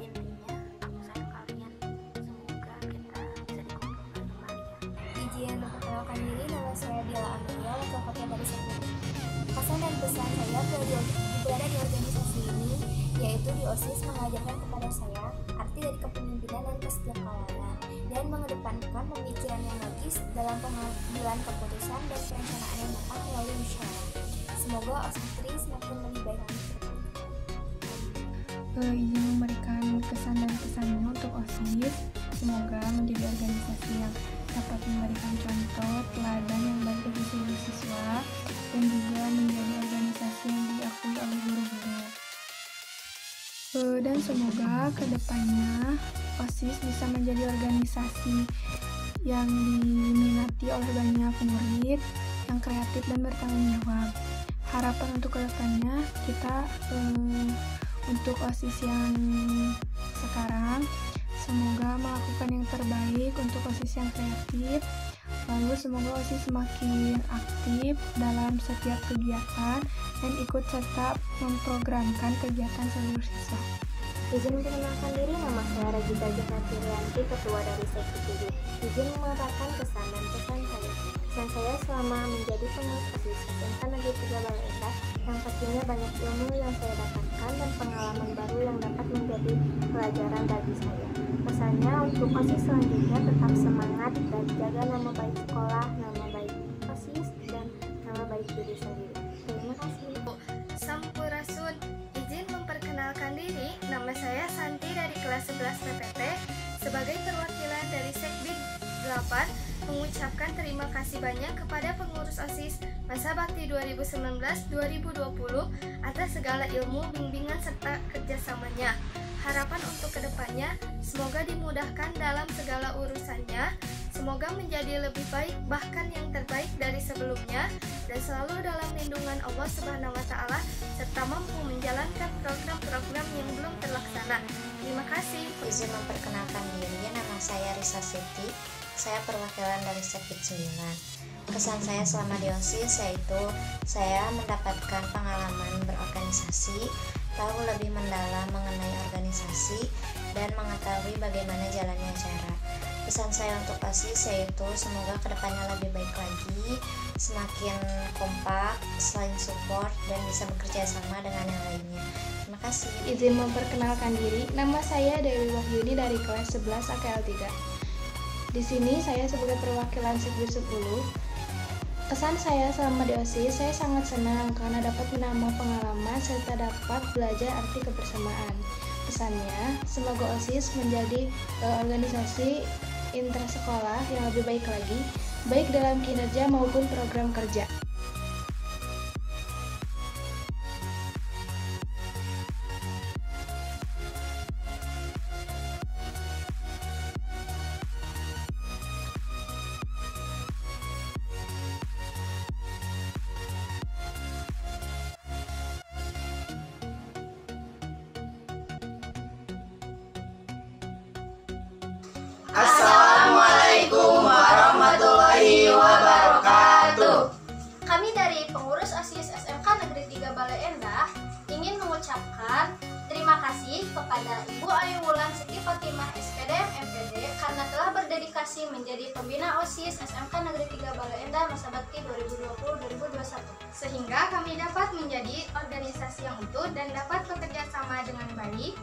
Intinya, aku sayang kalian. Semoga kita bisa dikumpulkan kembali ya. Izin memperkenalkan diri, nama saya Diala Amelia, wakil ketua dari Sekbid. Pesan dan pesan saya berada di organisasi ini, yaitu di OSIS mengajarkan kepada saya arti dari kepemimpinan dan kesetiakawanan, dan mengedepankan pemikiran yang logis dalam pengambilan keputusan dan perencanaan yang matang melalui musyawarah. Semoga OSIS semakin lebih baik lagi. Izin memberikan kesan dan pesannya untuk OSIS, semoga menjadi organisasi yang dapat memberikan contoh teladan yang baik bagi seluruh siswa dan juga menjadi organisasi yang diakui oleh guru-guru. Dan semoga kedepannya OSIS bisa menjadi organisasi yang diminati oleh banyak murid, yang kreatif dan bertanggung jawab. Harapan untuk kedepannya kita untuk OSIS yang sekarang, semoga melakukan yang terbaik untuk OSIS yang kreatif. Lalu semoga OSIS semakin aktif dalam setiap kegiatan dan ikut serta memprogramkan kegiatan seluruh siswa. Izin memperkenalkan diri, nama saya Regita Jakartirianti, ketua dari Sekbid. Izin mengatakan kesan dan pesan saya. Pesan saya selama menjadi pengurus OSIS SMK Negeri 3 Bale Endah, yang pastinya banyak ilmu yang saya dapatkan dan pengalaman baru yang dapat menjadi pelajaran bagi saya. Pesannya untuk OSIS selanjutnya tetap semangat dan jaga nama baik sekolah, nama baik OSIS, dan nama baik diri sendiri. Terima kasih. Sampurasun. Izin memperkenalkan diri, nama saya Santi dari kelas 11 PPT. Sebagai perwakilan dari Sekbid 8, mengucapkan terima kasih banyak kepada pengurus OSIS masa bakti 2019-2020 atas segala ilmu, bimbingan, serta kerjasamanya. Harapan untuk kedepannya, semoga dimudahkan dalam segala urusannya, semoga menjadi lebih baik, bahkan yang terbaik dari sebelumnya, dan selalu dalam lindungan Allah Subhanahu wa Ta'ala, serta mampu menjalankan program-program yang belum terlaksana. Terima kasih. Izin memperkenalkan diri, nama saya Risa Siti, saya perwakilan dari Sekbid 9. Kesan saya selama di OSIS yaitu saya mendapatkan pengalaman berorganisasi, tahu lebih mendalam mengenai organisasi, dan mengetahui bagaimana jalannya acara. Pesan saya untuk OSIS yaitu semoga kedepannya lebih baik lagi, semakin kompak, saling support, dan bisa bekerja sama dengan yang lainnya. Terima kasih. Izin memperkenalkan diri, nama saya Dewi Wahyuni dari kelas 11 AKL 3. Di sini saya sebagai perwakilan Sekbid 10. Kesan saya selama di OSIS, saya sangat senang karena dapat menambah pengalaman serta dapat belajar arti kebersamaan. Pesannya, semoga OSIS menjadi organisasi intrasekolah yang lebih baik lagi, baik dalam kinerja maupun program kerja. Assalamualaikum warahmatullahi wabarakatuh. Kami dari pengurus OSIS SMK Negeri 3 Bale Endah ingin mengucapkan terima kasih kepada Ibu Ayu Wulan Siti Fatimah SPDM MPD karena telah berdedikasi menjadi pembina OSIS SMK Negeri 3 Bale Endah masa bakti 2020-2021, sehingga kami dapat menjadi organisasi yang utuh dan dapat bekerja sama dengan baik.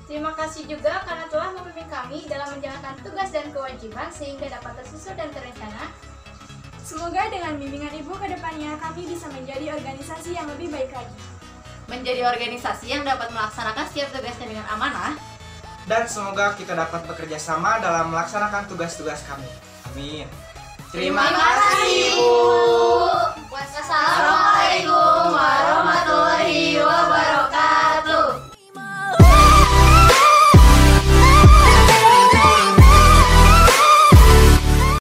Terima kasih juga karena telah membimbing kami dalam menjalankan tugas dan kewajiban sehingga dapat tersusun dan terencana. Semoga dengan bimbingan Ibu ke depannya kami bisa menjadi organisasi yang lebih baik lagi. Menjadi organisasi yang dapat melaksanakan setiap tugasnya dengan amanah. Dan semoga kita dapat bekerja sama dalam melaksanakan tugas-tugas kami. Amin. Terima kasih, Bu. Wassalamualaikum.